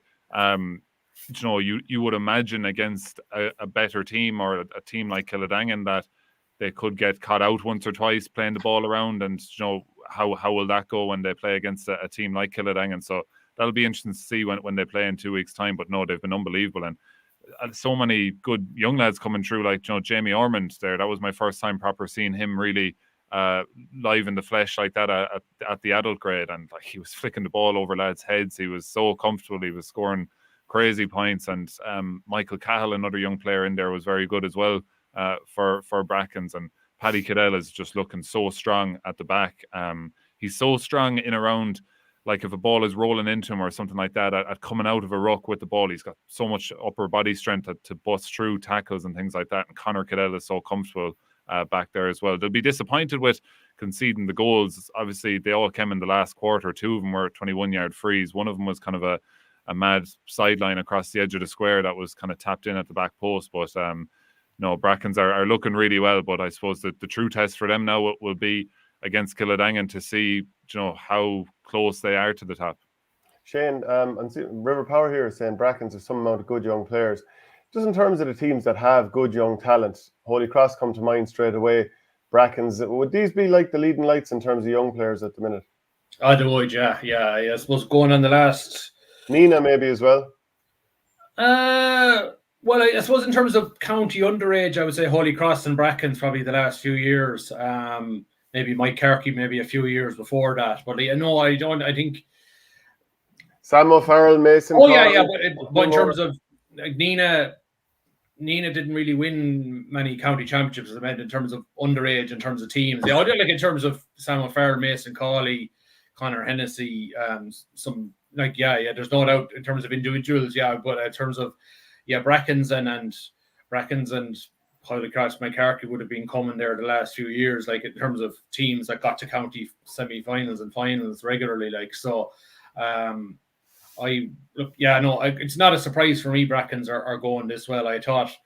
you would imagine against a better team, or a team like Kildangan, that they could get caught out once or twice playing the ball around. And how will that go when they play against a team like Kildangan? So that'll be interesting to see when they play in 2 weeks' time. But no, they've been unbelievable, and so many good young lads coming through, like Jamie Ormond there. That was my first time proper seeing him really live in the flesh like that at the adult grade, and like he was flicking the ball over lads' heads. He was so comfortable. He was scoring crazy points. And Michael Cahill, another young player in there, was very good as well for Brackens. And Paddy Cadell is just looking so strong at the back. He's so strong in around, like if a ball is rolling into him or something like that, at coming out of a ruck with the ball, he's got so much upper body strength to bust through tackles and things like that. And Conor Cadell is so comfortable back there as well. They'll be disappointed with conceding the goals. Obviously, they all came in the last quarter. 2 of them were 21-yard frees. One of them was kind of a mad sideline across the edge of the square that was kind of tapped in at the back post. But no, Brackens are looking really well. But I suppose that the true test for them now will be against Kildangan to see how close they are to the top. Shane, and River Power here is saying Brackens have some amount of good young players. Just in terms of the teams that have good young talent, Holy Cross come to mind straight away. Brackens, would these be like the leading lights in terms of young players at the minute? I would, yeah. I suppose going on the last... Nina maybe as well? Well, I suppose in terms of county underage, I would say Holy Cross and Brackens probably the last few years. Maybe Mike Kerky maybe a few years before that. But no, I don't. I think... Sam O'Farrell, Mason. Oh, yeah. But in terms of like Nina didn't really win many county championships, as I meant, in terms of underage, in terms of teams. I did, like in terms of Sam O'Farrell, Mason Cawley, Conor Hennessy, some like there's no doubt in terms of individuals, but in terms of Brackens and Holy Cross, McCarthy would have been coming there the last few years, like in terms of teams that got to county semi-finals and finals regularly, like so. It's not a surprise for me. Brackens are going this well. I thought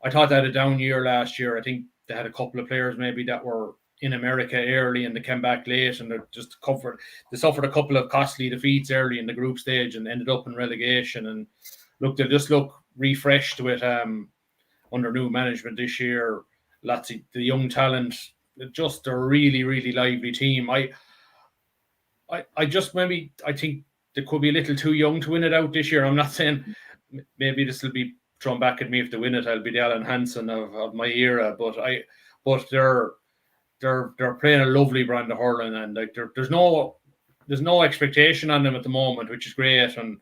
they had a down year last year. I think they had a couple of players maybe that were in America early and they came back late, and they suffered a couple of costly defeats early in the group stage and ended up in relegation. And they just look refreshed with under new management this year. Lots of the young talent, just a really, really lively team. I think they could be a little too young to win it out this year. I'm not saying maybe this will be thrown back at me if they win it. I'll be the Alan Hansen of my era, but they're playing a lovely brand of hurling, and like there's no there's no expectation on them at the moment, which is great. And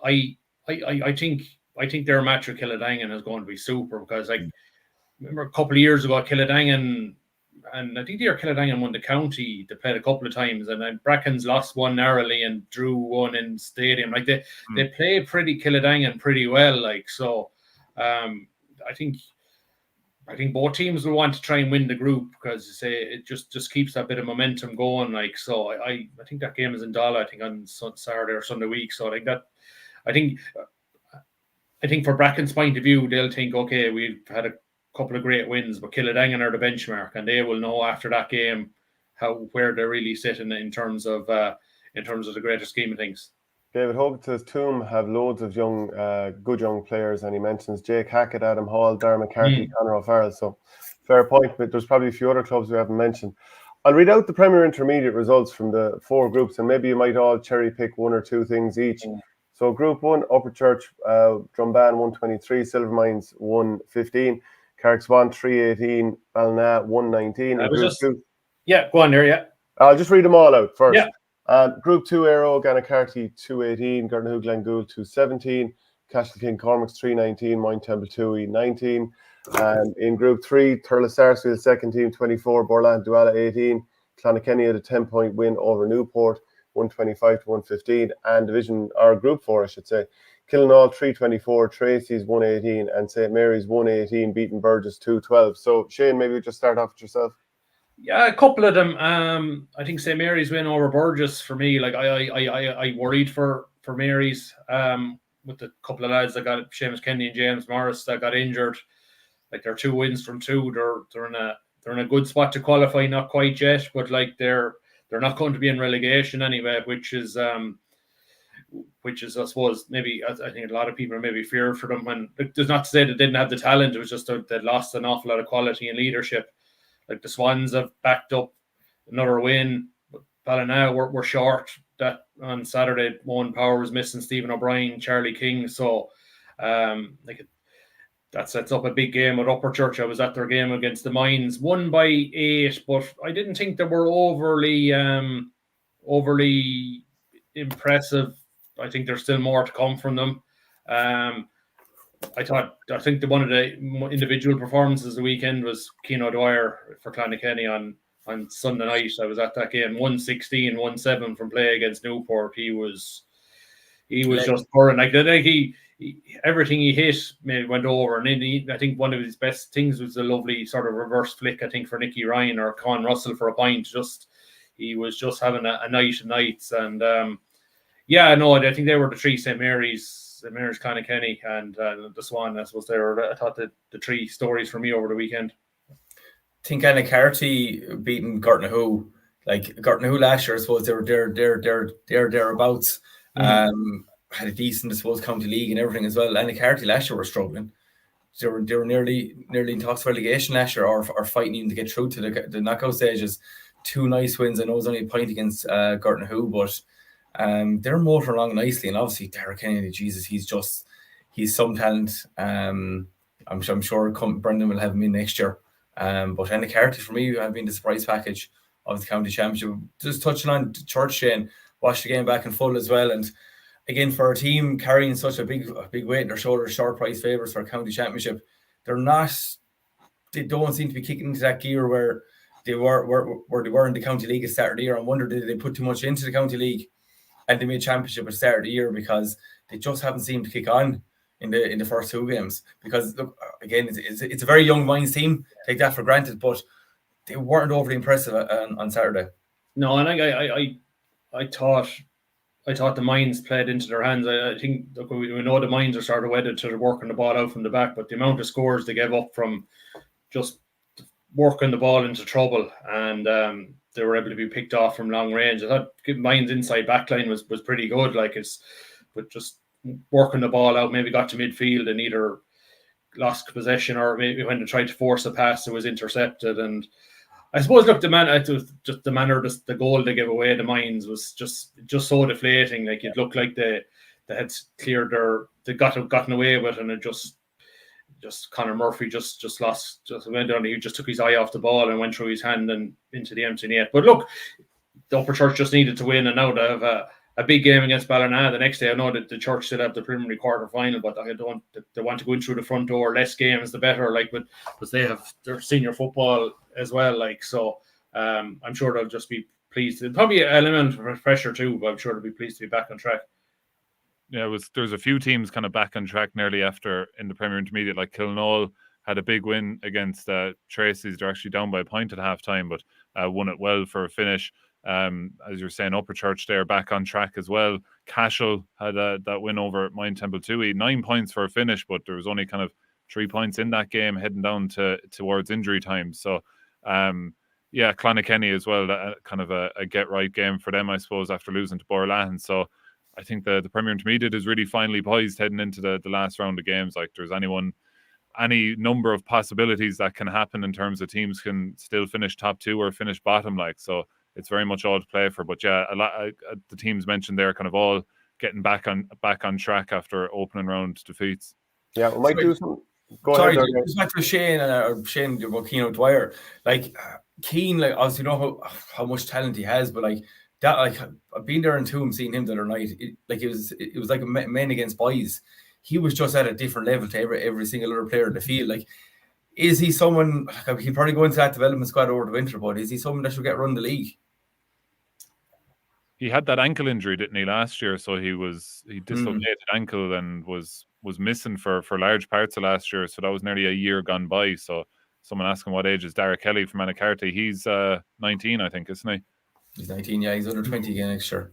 I think their match with Kildangan is going to be super, because like remember a couple of years ago, Kildangan, and I think the year Kildangan won the county, they played a couple of times, and then Brackens lost one narrowly and drew one in stadium. Like they play Kildangan pretty well. Like so, I think both teams will want to try and win the group, because it just keeps that bit of momentum going. Like so, I think that game is in Dala, I think on Saturday or Sunday week. So like that, I think for Bracken's point of view, they'll think, okay, we've had a couple of great wins, but Kildangan are the benchmark, and they will know after that game where they're really sitting in terms of the greater scheme of things. David Hogan says Toome have loads of young, good young players, and he mentions Jake Hackett, Adam Hall, Darren McCarthy, Conor O'Farrell. So fair point, but there's probably a few other clubs we haven't mentioned. I'll read out the Premier Intermediate results from the 4 groups, and maybe you might all cherry pick 1 or 2 things each. So Group 1, Upperchurch, Drumban 123, Silvermines 115, Carrickswan 318, Balna 119. Go on there, yeah. I'll just read them all out first. Yeah. Group 2, Aero, Gannacarty 218, Gartnahoe Glengool 217, Cashel Cormac's 319, Moyne Temple 219. And in Group 3, Thurles Sarsfield second team 24, Borland Douala 18, Clonakilty had a 10-point win over Newport 125 to 115, and Group 4, I should say, Killinall 324, Tracy's 118, and St Mary's 118, beating Burgess 212. So Shane, maybe we just start off with yourself. Yeah, a couple of them. I think St Mary's win over Burgess for me. Like I worried for Mary's with the couple of lads that got Seamus Kennedy and James Morris that got injured. Like they're 2 wins from 2. They're in a good spot to qualify, not quite yet, but like they're not going to be in relegation anyway, which is I suppose maybe I think a lot of people are maybe feared for them. When there's not to say they didn't have the talent, it was just they lost an awful lot of quality and leadership. Like the Swans have backed up another win. Ballina were short that on Saturday. Owen Power was missing, Stephen O'Brien, Charlie King. So that sets up a big game at Upperchurch. I was at their game against the Mines, won by 8, but I didn't think they were overly impressive. I think there's still more to come from them. I think one of the individual performances of the weekend was Keane O'Dwyer for Clonakilty on Sunday night. I was at that game, 116, 1-7 from play against Newport. He was just pouring. Like everything he hit maybe went over, and I think one of his best things was a lovely sort of reverse flick, I think, for Nicky Ryan or Con Russell for a point. He was just having a night of nights, and I think they were the 3 St Mary's, Clonakilty, and the Swan. I suppose I thought the 3 stories for me over the weekend. I think Gannacarty beating Gartnahoe. Like Gartnahoe last year, I suppose they were thereabouts. Had a decent, I suppose, county league and everything as well. Gannacarty last year were struggling. They were nearly in talks of relegation last year, or fighting even to get through to the knockout stages. 2 nice wins. I know it was only a point against Gartnahoe, but they're motoring along nicely. And obviously Derek Kennedy, Jesus, he's some talent. I'm sure Brendan will have him in next year. But Gannacarty for me have been the surprise package of the county championship. Just touching on Church, Shane, watched the game back in full as well, and again, for a team carrying such a big weight in their shoulders, short price favourites for a county championship, they don't seem to be kicking into that gear where they were in the county league at the start of the year. I wonder, did they put too much into the county league and they made championship at the start of the year, because they just haven't seemed to kick on in the first 2 games. Because look, again, it's a very young Mines team, take that for granted, but they weren't overly impressive on Saturday. No, and I thought the Mines played into their hands. I think we know the Mines are sort of wedded to working the ball out from the back, but the amount of scores they gave up from just working the ball into trouble, and they were able to be picked off from long range. I thought Mines' inside backline was pretty good, but just working the ball out, maybe got to midfield and either lost possession, or maybe when they tried to force a pass, it was intercepted. And I suppose, look, the goal they gave away, the Mines, was just so deflating. Like, it looked like they had cleared they gotten away with, and it just Conor Murphy just went down. He just took his eye off the ball and went through his hand and into the empty net. But look, the Upper Church just needed to win, and now they have a big game against Ballina the next day. I know that the Church still have the preliminary quarter final, but they want to go in through the front door. Less games, the better. Like, but because they have their senior football as well. Like, so I'm sure they'll just be pleased. Probably an element of pressure too, but I'm sure they'll be pleased to be back on track. Yeah, there's a few teams kind of back on track nearly after in the Premier Intermediate, like Kilnall had a big win against Tracy's. They're actually down by a point at halftime, but won it well for a finish. As you're saying, Upper Church there back on track as well. Cashel had that win over at Mine Temple 2. 9 points for a finish, but there was only kind of 3 points in that game heading down towards injury time. So yeah, Clonakilty as well, kind of a get right game for them, I suppose, after losing to Borlahan. So I think the Premier Intermediate is really finely poised heading into the last round of games. Like, there's any number of possibilities that can happen in terms of teams can still finish top 2 or finish bottom. Like, so it's very much all to play for. But yeah, a lot the teams mentioned there kind of all getting back on track after opening round defeats. Yeah, we might do some. Sorry, just back to Shane about Keane O'Dwyer. Like, Keane, like, obviously, you know how much talent he has, but like that, like, I've been there in Toome, seeing him the other night. It was like a men against boys. He was just at a different level to every single other player in the field. Like, is he someone, like, he'll probably go into that development squad over the winter, but is he someone that should get run the league? He had that ankle injury, didn't he, last year? So he dislocated ankle and was missing for large parts of last year. So that was nearly a year gone by. So someone asking what age is Dara Kelly from Anacarty? He's 19, I think, isn't he? He's 19, yeah. He's under 20 again next year.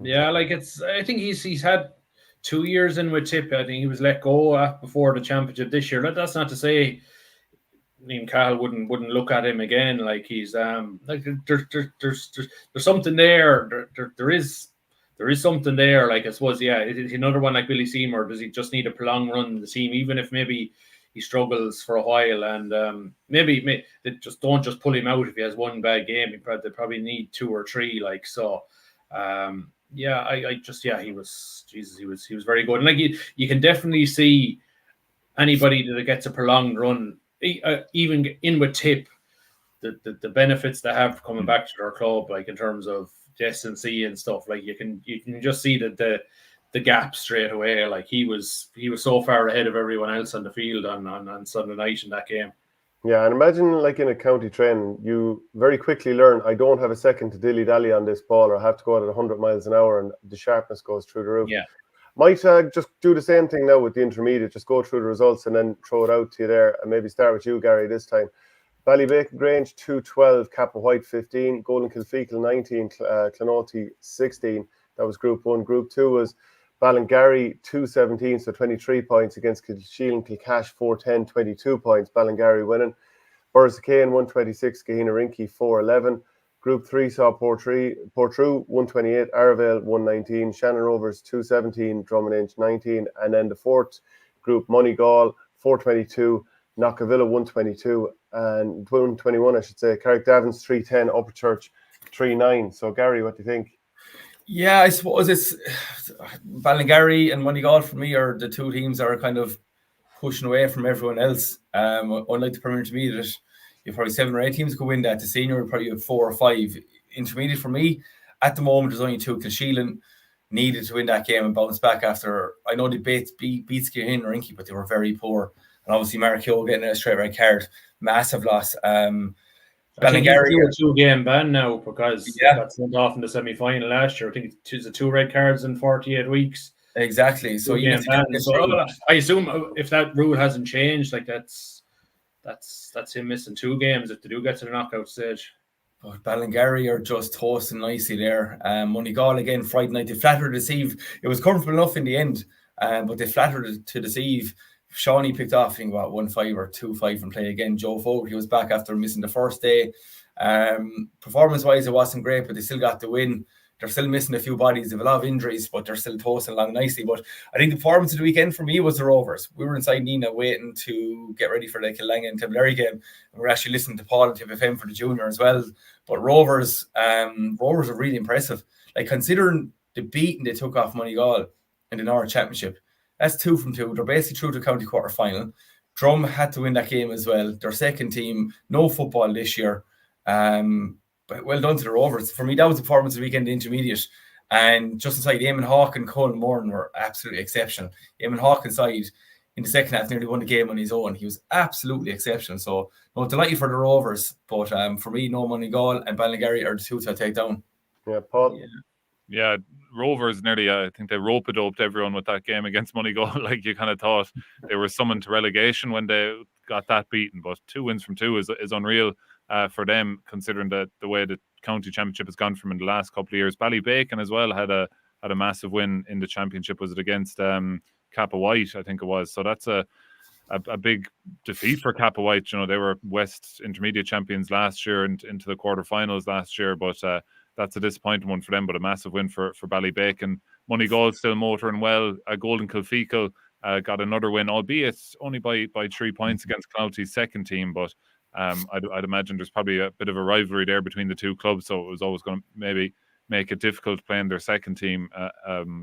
Yeah, like, I think he's had 2 years in with Tip. I think he was let go before the championship this year. That's not to say Liam Cahill wouldn't look at him again. Like, he's like, there's something there. There is something there. Like, I suppose, yeah, another one like Billy Seymour. Does he just need a prolonged run in the team, even if maybe he struggles for a while, and maybe they just don't just pull him out if he has one bad game. They probably need 2 or 3. Like, so. Yeah, he was very good. And like, you can definitely see anybody that gets a prolonged run, even in with Tip, the benefits they have coming back to their club, like in terms of S&C and stuff. Like, you can just see that the gap straight away. Like, he was so far ahead of everyone else on the field on Sunday night in that game. Yeah, and imagine, like, in a county training, you very quickly learn, I don't have a second to dilly-dally on this ball, or have to go at 100 miles an hour, and the sharpness goes through the roof. Yeah. Might just do the same thing now with the intermediate, just go through the results and then throw it out to you there, and maybe start with you, Gary, this time. Ballybacon Grange 212, Kappa White 15, Golden Kilfeacle 19, Clonalty 16. That was Group 1. Group 2 was Ballingarry 217, so 23 points against Kilsheal and Kilcash 410, 22 points. Ballingarry winning. Borrisacane 126, Gahina Rinky 411. Group 3 saw Portrue 128, Arravale 119, Shannon Rovers 217, Drummond 19, and then the fourth group, Moneygall 422, Knockavilla 122, and 121, I should say. Carrickdavins 310, Upper Church 39. So, Gary, what do you think? Yeah, I suppose it's Ballingarry and Moneygall for me are the two teams that are kind of pushing away from everyone else. Unlike the Premier Intermediate, you probably 7 or 8 teams could win that. The senior would probably have 4 or 5. Intermediate for me, at the moment, there's only 2. Kilsheelan needed to win that game and bounce back after. I know they beat Skirhin or Inky, but they were very poor. And obviously, Mark Hill getting a straight red card, massive loss. Ballingarry a 2-game ban now because they got sent off in the semi-final last year. I think it's 2 red cards in 48 weeks. Exactly. So I assume if that rule hasn't changed, like that's him missing 2 games if they do get to the knockout stage. But Ballingarry are just toasting nicely there. Moneygall again Friday night. They flattered to deceive. It was comfortable enough in the end, but they flattered to deceive. Shawnee picked off, I think, 1-5 or 2-5 from play again. Joe Fogarty was back after missing the first day. Performance-wise, it wasn't great, but they still got the win. They're still missing a few bodies. They have a lot of injuries, but they're still toasting along nicely. But I think the performance of the weekend for me was the Rovers. We were inside Nina waiting to get ready for the Killangan and Tipperary game. And we're actually listening to Paul and Tip FM for the junior as well. But Rovers are really impressive. Like, considering the beating they took off Moneygall in the North Championship, that's 2 from 2. They're basically through to county quarter final. Drum had to win that game as well. Their second team, no football this year. well done to the Rovers. For me, that was the performance of the weekend, the intermediate. And just inside, Eamon Hawke and Colin Moran were absolutely exceptional. Eamon Hawke inside in the second half nearly won the game on his own. He was absolutely exceptional. So, no, delighted for the Rovers. But for me, no Moneygall and Ballingarry are the two to take down. Yeah, Paul. Yeah, Rovers nearly, I think they rope-a-doped everyone with that game against Moneygall. Like, you kind of thought they were summoned to relegation when they got that beaten. But 2 wins from 2 is unreal for them, considering the way the county championship has gone from in the last couple of years. Ballybacon as well had a massive win in the championship. Was it against Kappa White, I think it was. So that's a big defeat for Kappa White. You know, they were West Intermediate champions last year and into the quarterfinals last year, but that's a disappointing one for them, but a massive win for Ballybacon. Moneygall still motoring well. Golden Kilfeacle got another win, albeit only by 3 points against Clouty's second team, but I'd imagine there's probably a bit of a rivalry there between the two clubs, so it was always going to maybe make it difficult playing their second team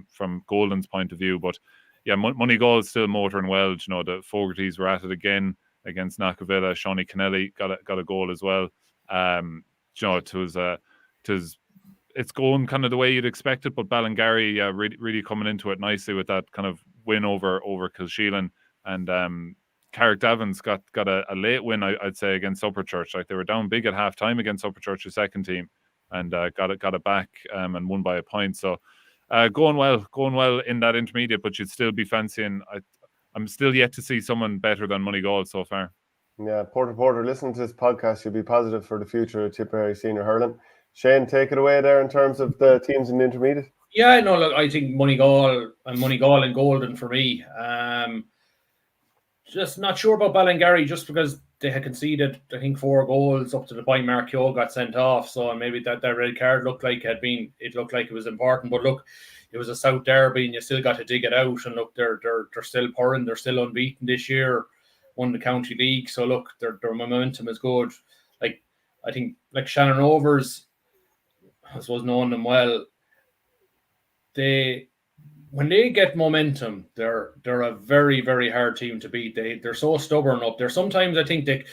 from Golden's point of view. But yeah, Moneygall is still motoring well. You know, the Fogartys were at it again against Knockavilla. Shawnee Kennelly got a goal as well. You know, it's going kind of the way you'd expect it, but Ballingarry really coming into it nicely with that kind of win over Kilsheelan, and Carrick Davins got a late win, I'd say, against Upperchurch. Like, they were down big at half time against Upperchurch's second team, and got it back and won by a point. So going well in that intermediate, but you'd still be fancying. I'm still yet to see someone better than Moneygall so far. Yeah, Porter, listen to this podcast. You'll be positive for the future of Tipperary senior hurling. Shane, take it away there in terms of the teams in the intermediate. Yeah, no, look, I think Moneygall and Golden for me. Just not sure about Ballingarry, just because they had conceded, I think, 4 goals up to the point Mark Keogh got sent off. So maybe that red card looked like it was important. But look, it was a South Derby, and you still got to dig it out. And look, they're still purring. They're still unbeaten this year. Won the county league. So look, their momentum is good. Like, I think, like Shannon Rovers, I suppose, knowing them well, when they get momentum, they're a very, very hard team to beat. They're so stubborn up there. Sometimes I think they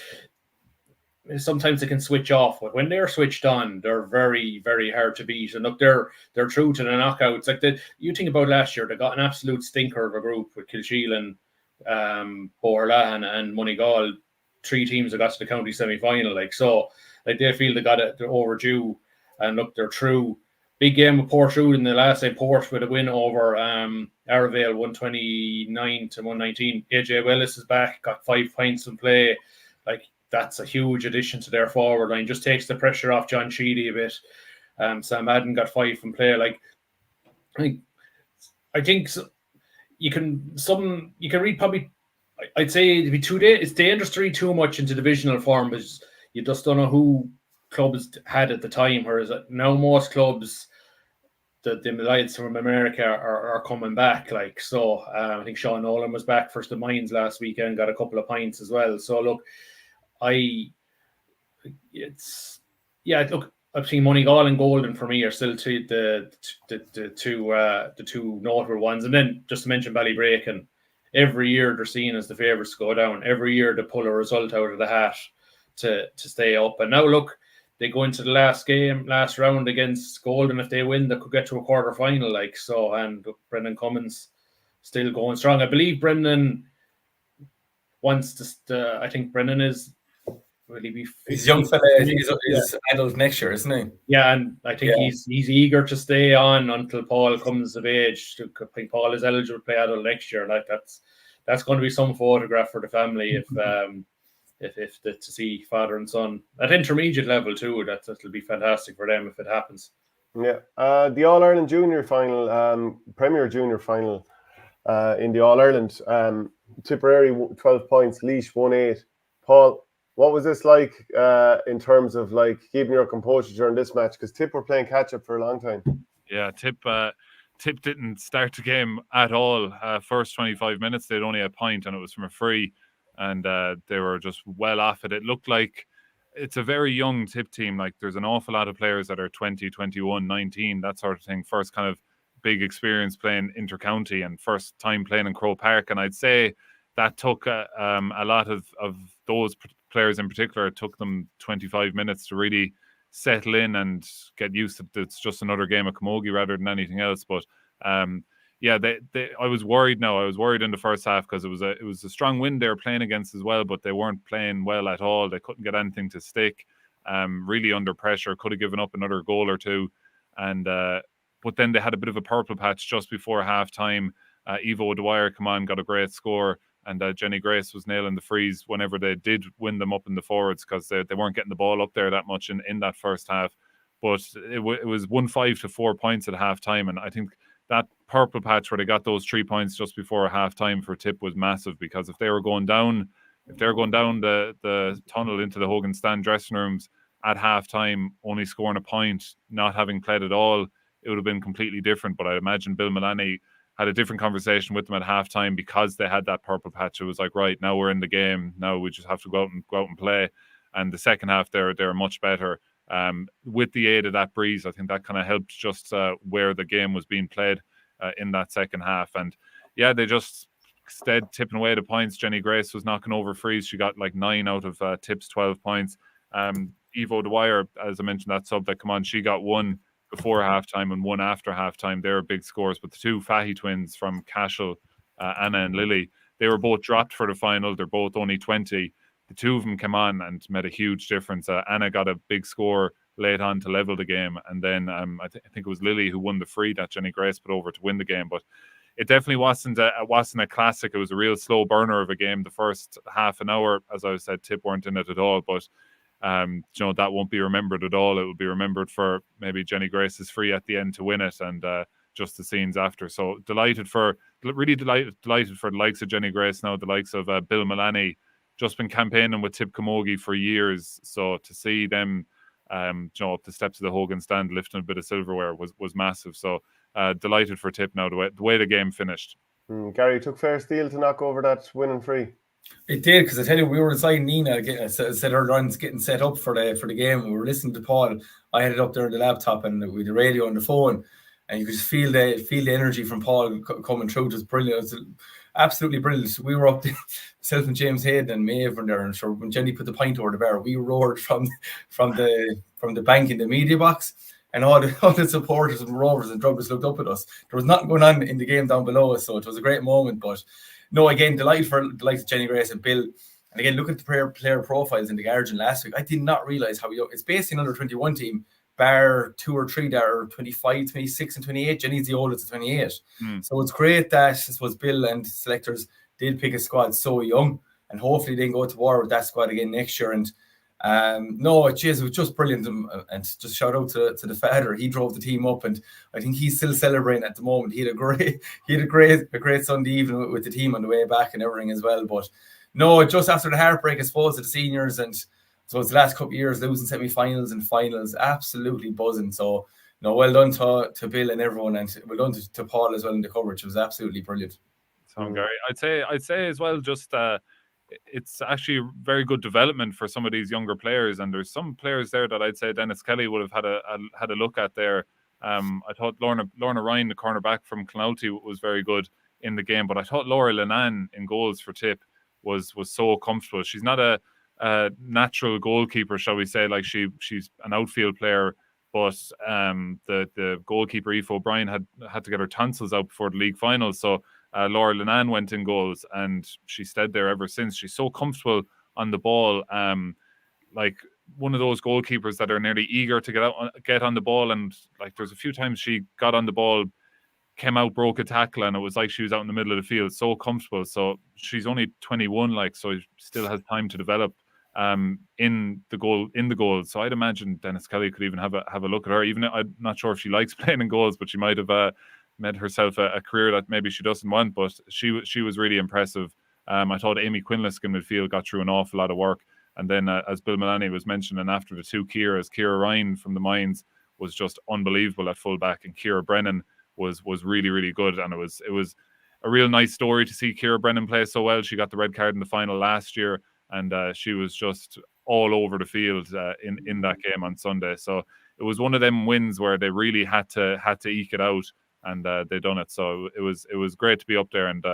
can switch off, but when they're switched on, they're very, very hard to beat. And look, they're through to the knockouts. Like, you think about last year, they got an absolute stinker of a group with Kilsheelan, Borlahan, and Moneygall. 3 teams that got to the county semi-final. Like, so, like, they feel they're overdue. And look, they're true. Big game with Portrude in the last day. Port with a win over Arravale, 129-119. AJ Willis is back, got 5 points in play. Like, that's a huge addition to their forward line. Just takes the pressure off John Sheedy a bit. Sam Madden got 5 in play. Like, I think you can read probably. I'd say it'd be 2 days. It's dangerous to read too much into divisional form, because you just don't know who clubs had at the time, whereas now most clubs, the Lions from America are coming back. Like, so I think Sean Nolan was back for the Mines last weekend, got a couple of points as well. So look, I've seen Moneygall and Golden for me are still the two notable ones. And then just to mention Ballybacon, every year they're seen as the favourites to go down. Every year they pull a result out of the hat to stay up. And now look, they go into the last round against Golden. If they win, they could get to a quarter final. Like, so, and Brendan Cummins still going strong. I believe Brendan wants to. I think Brendan is. Will he be? He's young fella. He's adult next year, isn't he? Yeah, and I think he's eager to stay on until Paul comes of age. I think Paul is eligible to play adult next year. Like, that's going to be some photograph for the family if to see father and son at intermediate level too. That'll be fantastic for them if it happens. Yeah, the All Ireland Junior final, Premier Junior final, in the All Ireland. Tipperary 12 points, Laois 1-8. Paul, what was this like in terms of like keeping your composure during this match? Because Tip were playing catch up for a long time. Yeah, Tip didn't start the game at all. First 25 minutes, they'd only a point, and it was from a free. And they were just well off it. It looked like it's a very young Tip team. Like, there's an awful lot of players that are 20, 21, 19, that sort of thing. First kind of big experience playing inter-county and first time playing in Croke Park. And I'd say that took a lot of those players in particular. It took them 25 minutes to really settle in and get used to it's just another game of camogie rather than anything else. But yeah, I was worried now. I was worried in the first half because it was a strong wind they were playing against as well, but they weren't playing well at all. They couldn't get anything to stick. Really under pressure, could have given up another goal or two. And but then they had a bit of a purple patch just before half time. Evo Dwyer come on, got a great score. And Jenny Grace was nailing the frees whenever they did win them up in the forwards because they weren't getting the ball up there that much in that first half. But it was 1-5 to 4 points at half time. And I think that purple patch where they got those 3 points just before half time for Tip was massive, because if they were going down the tunnel into the Hogan Stand dressing rooms at half time, only scoring a point, not having played at all, it would have been completely different. But I imagine Bill Mullaney had a different conversation with them at halftime because they had that purple patch. It was like, right, now we're in the game. Now we just have to go out and play. And the second half, they're much better. With the aid of that breeze, I think that kind of helped just where the game was being played in that second half. And yeah, they just stayed tipping away the points. Jenny Grace was knocking over frees. She got like 9 out of Tip's 12 points. Evo Dwyer, as I mentioned, that sub that come on, she got 1 before halftime and 1 after halftime. They were big scores. But the 2 Fahy twins from Cashel, Anna and Lily, they were both dropped for the final. They're both only 20. The 2 of them came on and made a huge difference. Anna got a big score late on to level the game. And then I think it was Lily who won the free that Jenny Grace put over to win the game. But it definitely wasn't a classic. It was a real slow burner of a game. The first half an hour, as I said, Tip weren't in it at all. But that won't be remembered at all. It will be remembered for maybe Jenny Grace's free at the end to win it, and just the scenes after. So delighted for the likes of Jenny Grace now, the likes of Bill Mullaney, just been campaigning with Tip Camogie for years. So to see them up the steps of the Hogan Stand lifting a bit of silverware was massive. So delighted for Tip now, the way the game finished. Gary, took fair steel to knock over that winning free. It did, because I tell you, we were inside Nina said her runs getting set up for the game. We were listening to Paul. I had it up there on the laptop and with the radio on the phone, and you could just feel the energy from Paul coming through. It was brilliant. It was absolutely brilliant. We were up there, myself and James Hayden and Maeve were there, and sure, when Jenny put the pint over the bar, we roared from the bank in the media box, and all the supporters and Rovers and Druggers looked up at us. There was nothing going on in the game down below us, so it was a great moment. But no, again, delighted for the likes of Jenny Grace and Bill. And again, look at the player profiles in the Guardian last week. I did not realise how it's basically an under 21 team, bar 2 or 3 that are 25, 26 and 28. Jenny's the oldest at 28. So it's great that I suppose Bill and selectors did pick a squad so young, and hopefully they can go to war with that squad again next year. And it was just brilliant. And just shout out to the father. He drove the team up, and I think he's still celebrating at the moment. He had a great Sunday evening with the team on the way back and everything as well. But no, just after the heartbreak, I suppose, of the seniors, and so it's the last couple of years losing semi-finals and finals, absolutely buzzing. So no, well done to Bill and everyone, and well done to Paul as well in the coverage. It was absolutely brilliant. So Gary, I'd say as well, just it's actually very good development for some of these younger players, and there's some players there that I'd say Dennis Kelly would have had a look at there. I thought Lorna Ryan, the cornerback from Clonalty, was very good in the game, but I thought Laura Linan in goals for Tip was so comfortable. She's not a natural goalkeeper, shall we say, like she's an outfield player, but the goalkeeper Aoife O'Brien had to get her tonsils out before the league final, so Laura Linan went in goals, and she stayed there ever since. She's so comfortable on the ball, like one of those goalkeepers that are nearly eager to get on the ball. And like there's a few times she got on the ball, came out, broke a tackle, and it was like she was out in the middle of the field, so comfortable. So she's only 21, so she still has time to develop in the goal. So I'd imagine Dennis Kelly could even have a look at her. Even I'm not sure if she likes playing in goals, but she might have made herself a career that maybe she doesn't want. But she was really impressive. I thought Amy Quinlisk in midfield got through an awful lot of work. And then as Bill Mullaney was mentioning, after the 2 Ciara Ryan from the Mines was just unbelievable at fullback, and Ciara Brennan was really, really good. And it was a real nice story to see Ciara Brennan play so well. She got the red card in the final last year, and she was just all over the field in that game on Sunday. So it was one of them wins where they really had to eke it out, and they done it. So it was great to be up there, and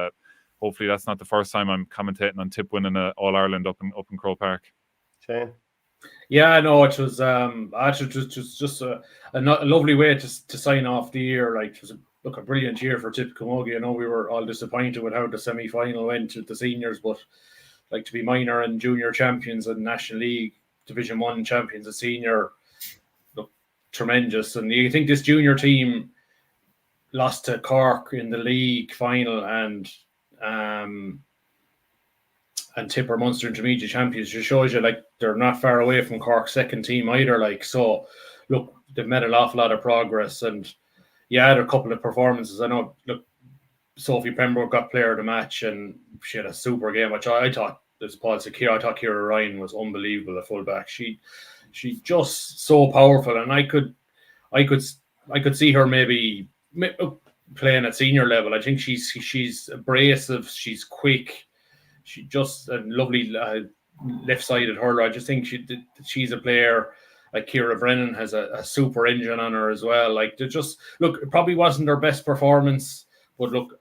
hopefully that's not the first time I'm commentating on Tip winning All Ireland up in Croke Park. Shane? Yeah, no, it was actually just a lovely way to sign off the year. Like, it was a brilliant year for Tip Camogie. I know we were all disappointed with how the semi-final went to the seniors, but like, to be minor and junior champions and National League Division 1 champions and senior, look, tremendous. And you think this junior team lost to Cork in the league final and Tipper Munster Intermediate champions, just shows you like they're not far away from Cork's second team either. Like, so look, they've made an awful lot of progress, and yeah, there are a couple of performances. I know, look, Sophie Pembroke got player of the match and she had a super game, which I thought, as Paul said, I thought Ciara Ryan was unbelievable at fullback. She just so powerful, and I could see her maybe playing at senior level. I think she's abrasive, she's quick. She just a lovely left-sided hurler. I just think she's a player. Like, Ciara Brennan has a super engine on her as well. Like, it probably wasn't her best performance, but look,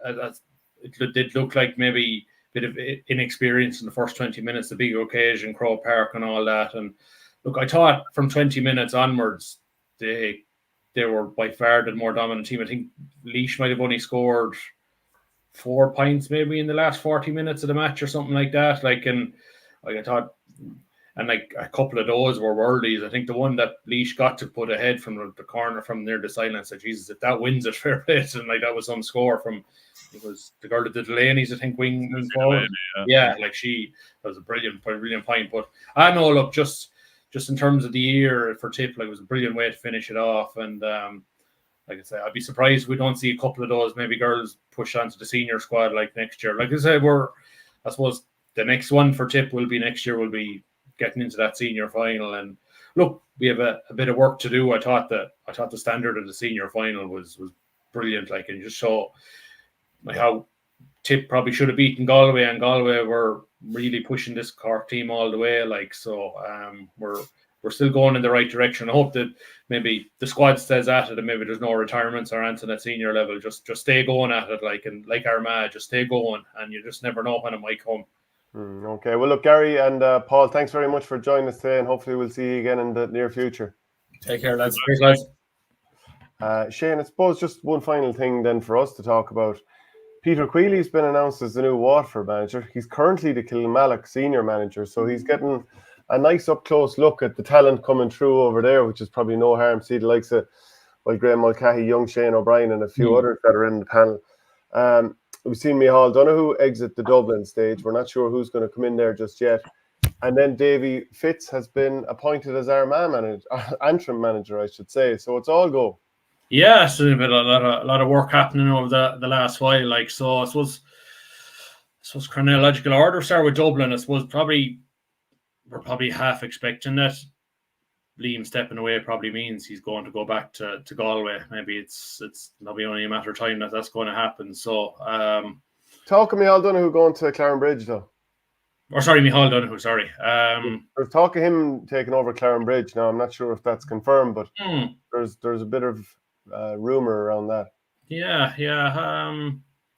it did look like maybe a bit of inexperience in the first 20 minutes, the big occasion, Crow Park and all that. And look, I thought from 20 minutes onwards, they were by far the more dominant team. I think Laois might have only scored 4 points maybe in the last 40 minutes of the match or something like that. Like, and like, I thought, and like, a couple of those were worldies. I think the one that Laois got to put ahead from the corner from near the sideline, said, Jesus, if that wins it, fair play. And like, that was some score from, it was the girl that did Delaney's, I think, wing forward. Yeah, like, that was a brilliant point. But I know, look, just in terms of the year for Tip, like, it was a brilliant way to finish it off. And like I say, I'd be surprised if we don't see a couple of those maybe girls push onto the senior squad like next year. Like I said, I suppose the next one for Tip will be next year, will be getting into that senior final. And look, we have a bit of work to do. I thought the standard of the senior final was brilliant. Like, and just show like how Tip probably should have beaten Galway, and Galway were really pushing this Cork team all the way. Like, so we're still going in the right direction. I hope that maybe the squad stays at it, and maybe there's no retirements or anything at senior level. Just stay going at it, like Armagh, just stay going, and you just never know when it might come. Okay, well, look, Gary and Paul, thanks very much for joining us today, and hopefully we'll see you again in the near future. Take care, lads. Cheers, guys. Shane, I suppose just one final thing then for us to talk about. Peter Quealy's been announced as the new Waterford manager. He's currently the Kilmallock senior manager, so he's getting a nice up-close look at the talent coming through over there, which is probably no harm. See the likes of, well, Graham Mulcahy, young Shane O'Brien, and a few others that are in the panel. We've seen Micheál Donoghue exit the Dublin stage. We're not sure who's going to come in there just yet. And then Davy Fitz has been appointed as Armagh manager, Antrim manager, I should say. So it's all go. Yeah, so there's been a lot of work happening over the last while. Like, so I suppose chronological order start with Dublin. I suppose we're probably half expecting that Liam stepping away probably means he's going to go back to Galway. Maybe it's probably only a matter of time that's going to happen. So talk of Micheál Donoghue going to Clarenbridge though. Or sorry, Micheál Donoghue, sorry. There's talk of him taking over Clarenbridge. Now I'm not sure if that's confirmed, but there's a bit of rumor around that. Yeah.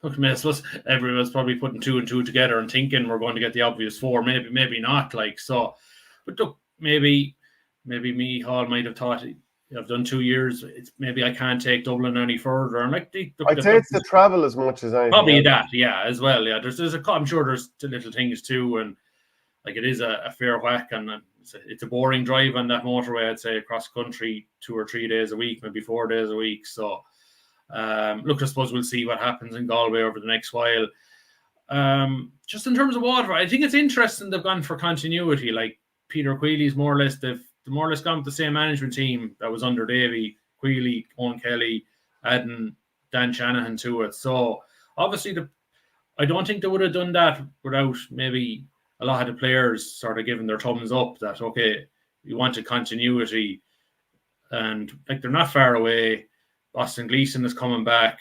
Look, I suppose everyone's probably putting 2 and 2 together and thinking we're going to get the obvious 4. Maybe not. Like, so, but look, maybe Micheál might have thought, I've done 2 years. Maybe I can't take Dublin any further. And like, I'd say it's the travel as much as anything. Probably that, yeah, as well. Yeah, I'm sure there's little things too, and like, it is a fair whack, and it's a boring drive on that motorway. I'd say across country 2 or 3 days a week, maybe 4 days a week. So, look, I suppose we'll see what happens in Galway over the next while. Just in terms of Waterford, I think it's interesting they've gone for continuity. Like, Peter Quealy's more or less gone with the same management team that was under Davy Quealy, Owen Kelly, adding Dan Shanahan to it. So obviously, I don't think they would have done that without maybe a lot of the players sort of giving their thumbs up that, okay, we wanted continuity, and like, they're not far away. Austin Gleeson is coming back.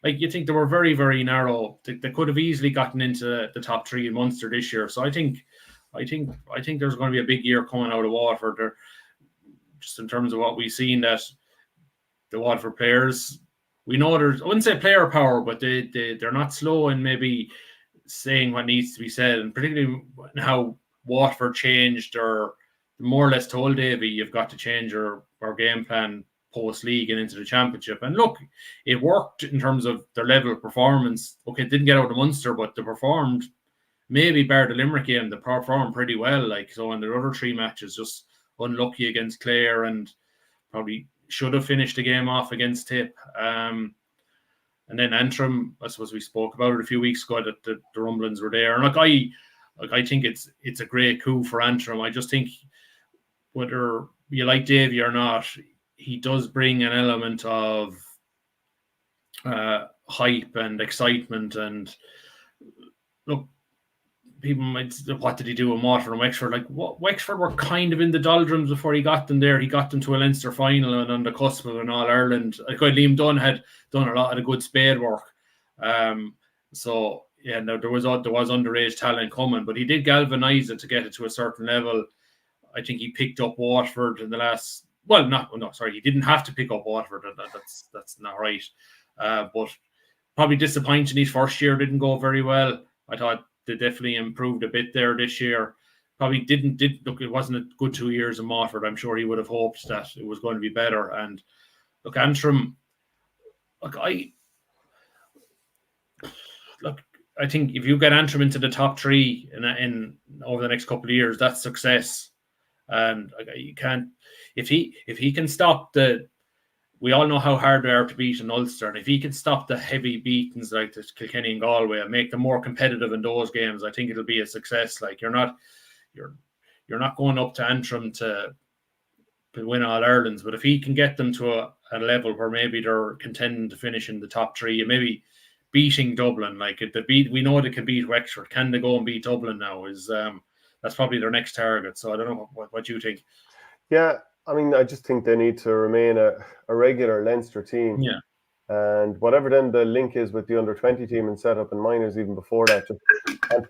Like, you think they were very, very narrow. They could have easily gotten into the top 3 in Munster this year. So I think there's going to be a big year coming out of Waterford. They're, just in terms of what we've seen, that the Waterford players, we know I wouldn't say player power, but they're not slow in maybe saying what needs to be said, and particularly how Waterford changed the more or less told Davy, you've got to change our game plan post-league and into the championship. And look, it worked in terms of their level of performance. Okay, it didn't get out of Munster, but they performed, maybe bar the Limerick game, they performed pretty well. Like, so in their other 3 matches, just unlucky against Clare and probably should have finished the game off against Tip. And then Antrim, I suppose we spoke about it a few weeks ago, that the rumblings were there. And I think it's a great coup for Antrim. I just think whether you like Davy or not, he does bring an element of hype and excitement. And look, people might, what did he do in Waterford and Wexford? Like, Wexford were kind of in the doldrums before he got them there. He got them to a Leinster final and on the cusp of an All-Ireland. Liam Dunn had done a lot of the good spade work. So yeah, now there was underage talent coming, but he did galvanise it to get it to a certain level. I think he picked up Waterford in the last. Well, he didn't have to pick up Waterford. That's not right. But probably disappointing. His first year didn't go very well. I thought they definitely improved a bit there this year. Probably didn't look. It wasn't a good 2 years in Waterford. I'm sure he would have hoped that it was going to be better. And look, Antrim. I think if you get Antrim into the top 3 in over the next couple of years, that's success. And you can't, if he can stop we all know how hard they are to beat in Ulster, and if he can stop the heavy beatings like the Kilkenny and Galway and make them more competitive in those games, I think it'll be a success. Like, you're not going up to Antrim to win All Irelands, but if he can get them to a level where maybe they're contending to finish in the top 3 and maybe beating Dublin, we know they can beat Wexford. Can they go and beat Dublin now? That's probably their next target. So I don't know what you think. Yeah, I mean, I just think they need to remain a regular Leinster team. Yeah. And whatever then the link is with the under-20 team and set up in minors even before that, just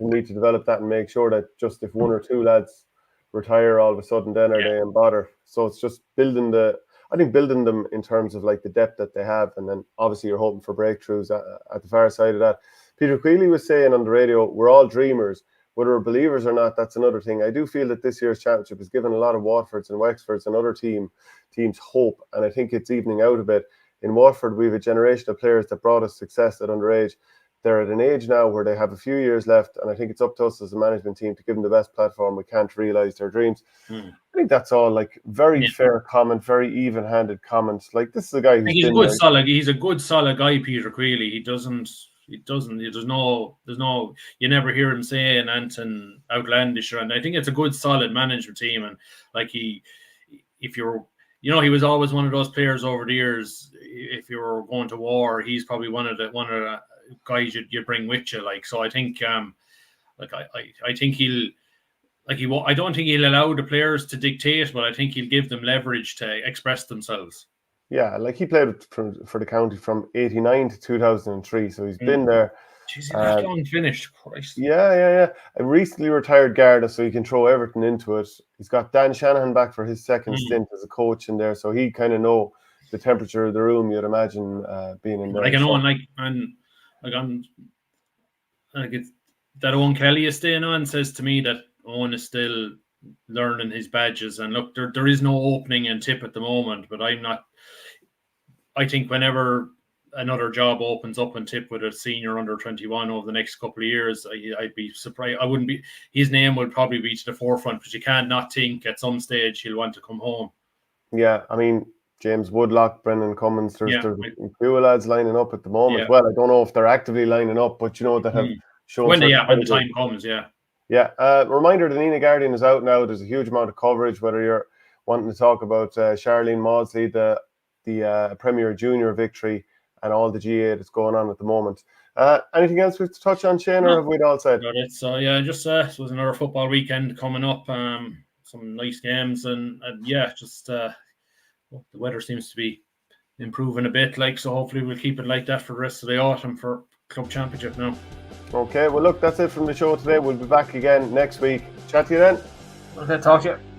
need to develop that and make sure that just if 1 or 2 lads retire all of a sudden, then are they in bother. So it's just building them in terms of like the depth that they have. And then obviously you're hoping for breakthroughs at the far side of that. Peter Queally was saying on the radio, we're all dreamers. Whether we're believers or not, that's another thing. I do feel that this year's championship has given a lot of Waterfords and Wexfords and other teams hope, and I think it's evening out a bit. In Waterford, we have a generation of players that brought us success at underage. They're at an age now where they have a few years left, and I think it's up to us as a management team to give them the best platform we can to realise their dreams. I think that's all. Like, very fair comment, very even-handed comment. Like, this is a guy who's he's a good solid guy, Peter Queally. There's no, you never hear him saying anything outlandish, and I think it's a good solid management team. And like, he was always one of those players over the years. If you were going to war, he's probably one of the guys you bring with you. Like, so I think, I think I don't think he'll allow the players to dictate, but I think he'll give them leverage to express themselves. Yeah, like he played for the county from 89 to 2003, so he's been there. Jeez, that long finished. Christ. Yeah. A recently retired Garda, so he can throw everything into it. He's got Dan Shanahan back for his second stint as a coach in there, so he kind of know the temperature of the room. You'd imagine being in there. Like, I know, it's that Owen Kelly is staying on says to me that Owen is still learning his badges, and look, there is no opening in Tip at the moment, but I'm not. I think whenever another job opens up in Tip with a senior under 21 over the next couple of years, I'd be surprised. I wouldn't be. His name would probably be to the forefront, because you can't not think at some stage he'll want to come home. Yeah, I mean, James Woodlock, Brendan Cummins, there's a few lads lining up at the moment. Yeah. Well, I don't know if they're actively lining up, but that have shown when the time comes. Yeah. Reminder: the Nina Guardian is out now. There's a huge amount of coverage. Whether you're wanting to talk about Charlene Maudsley, the Premier Junior victory, and all the GAA that's going on at the moment. Anything else we have to touch on, Shane, or have we all said? So just it was another football weekend coming up. Some nice games, and the weather seems to be improving a bit. So hopefully we'll keep it like that for the rest of the autumn for club championship now. Okay, well look, that's it from the show today. We'll be back again next week. Chat to you then. Okay, talk to you.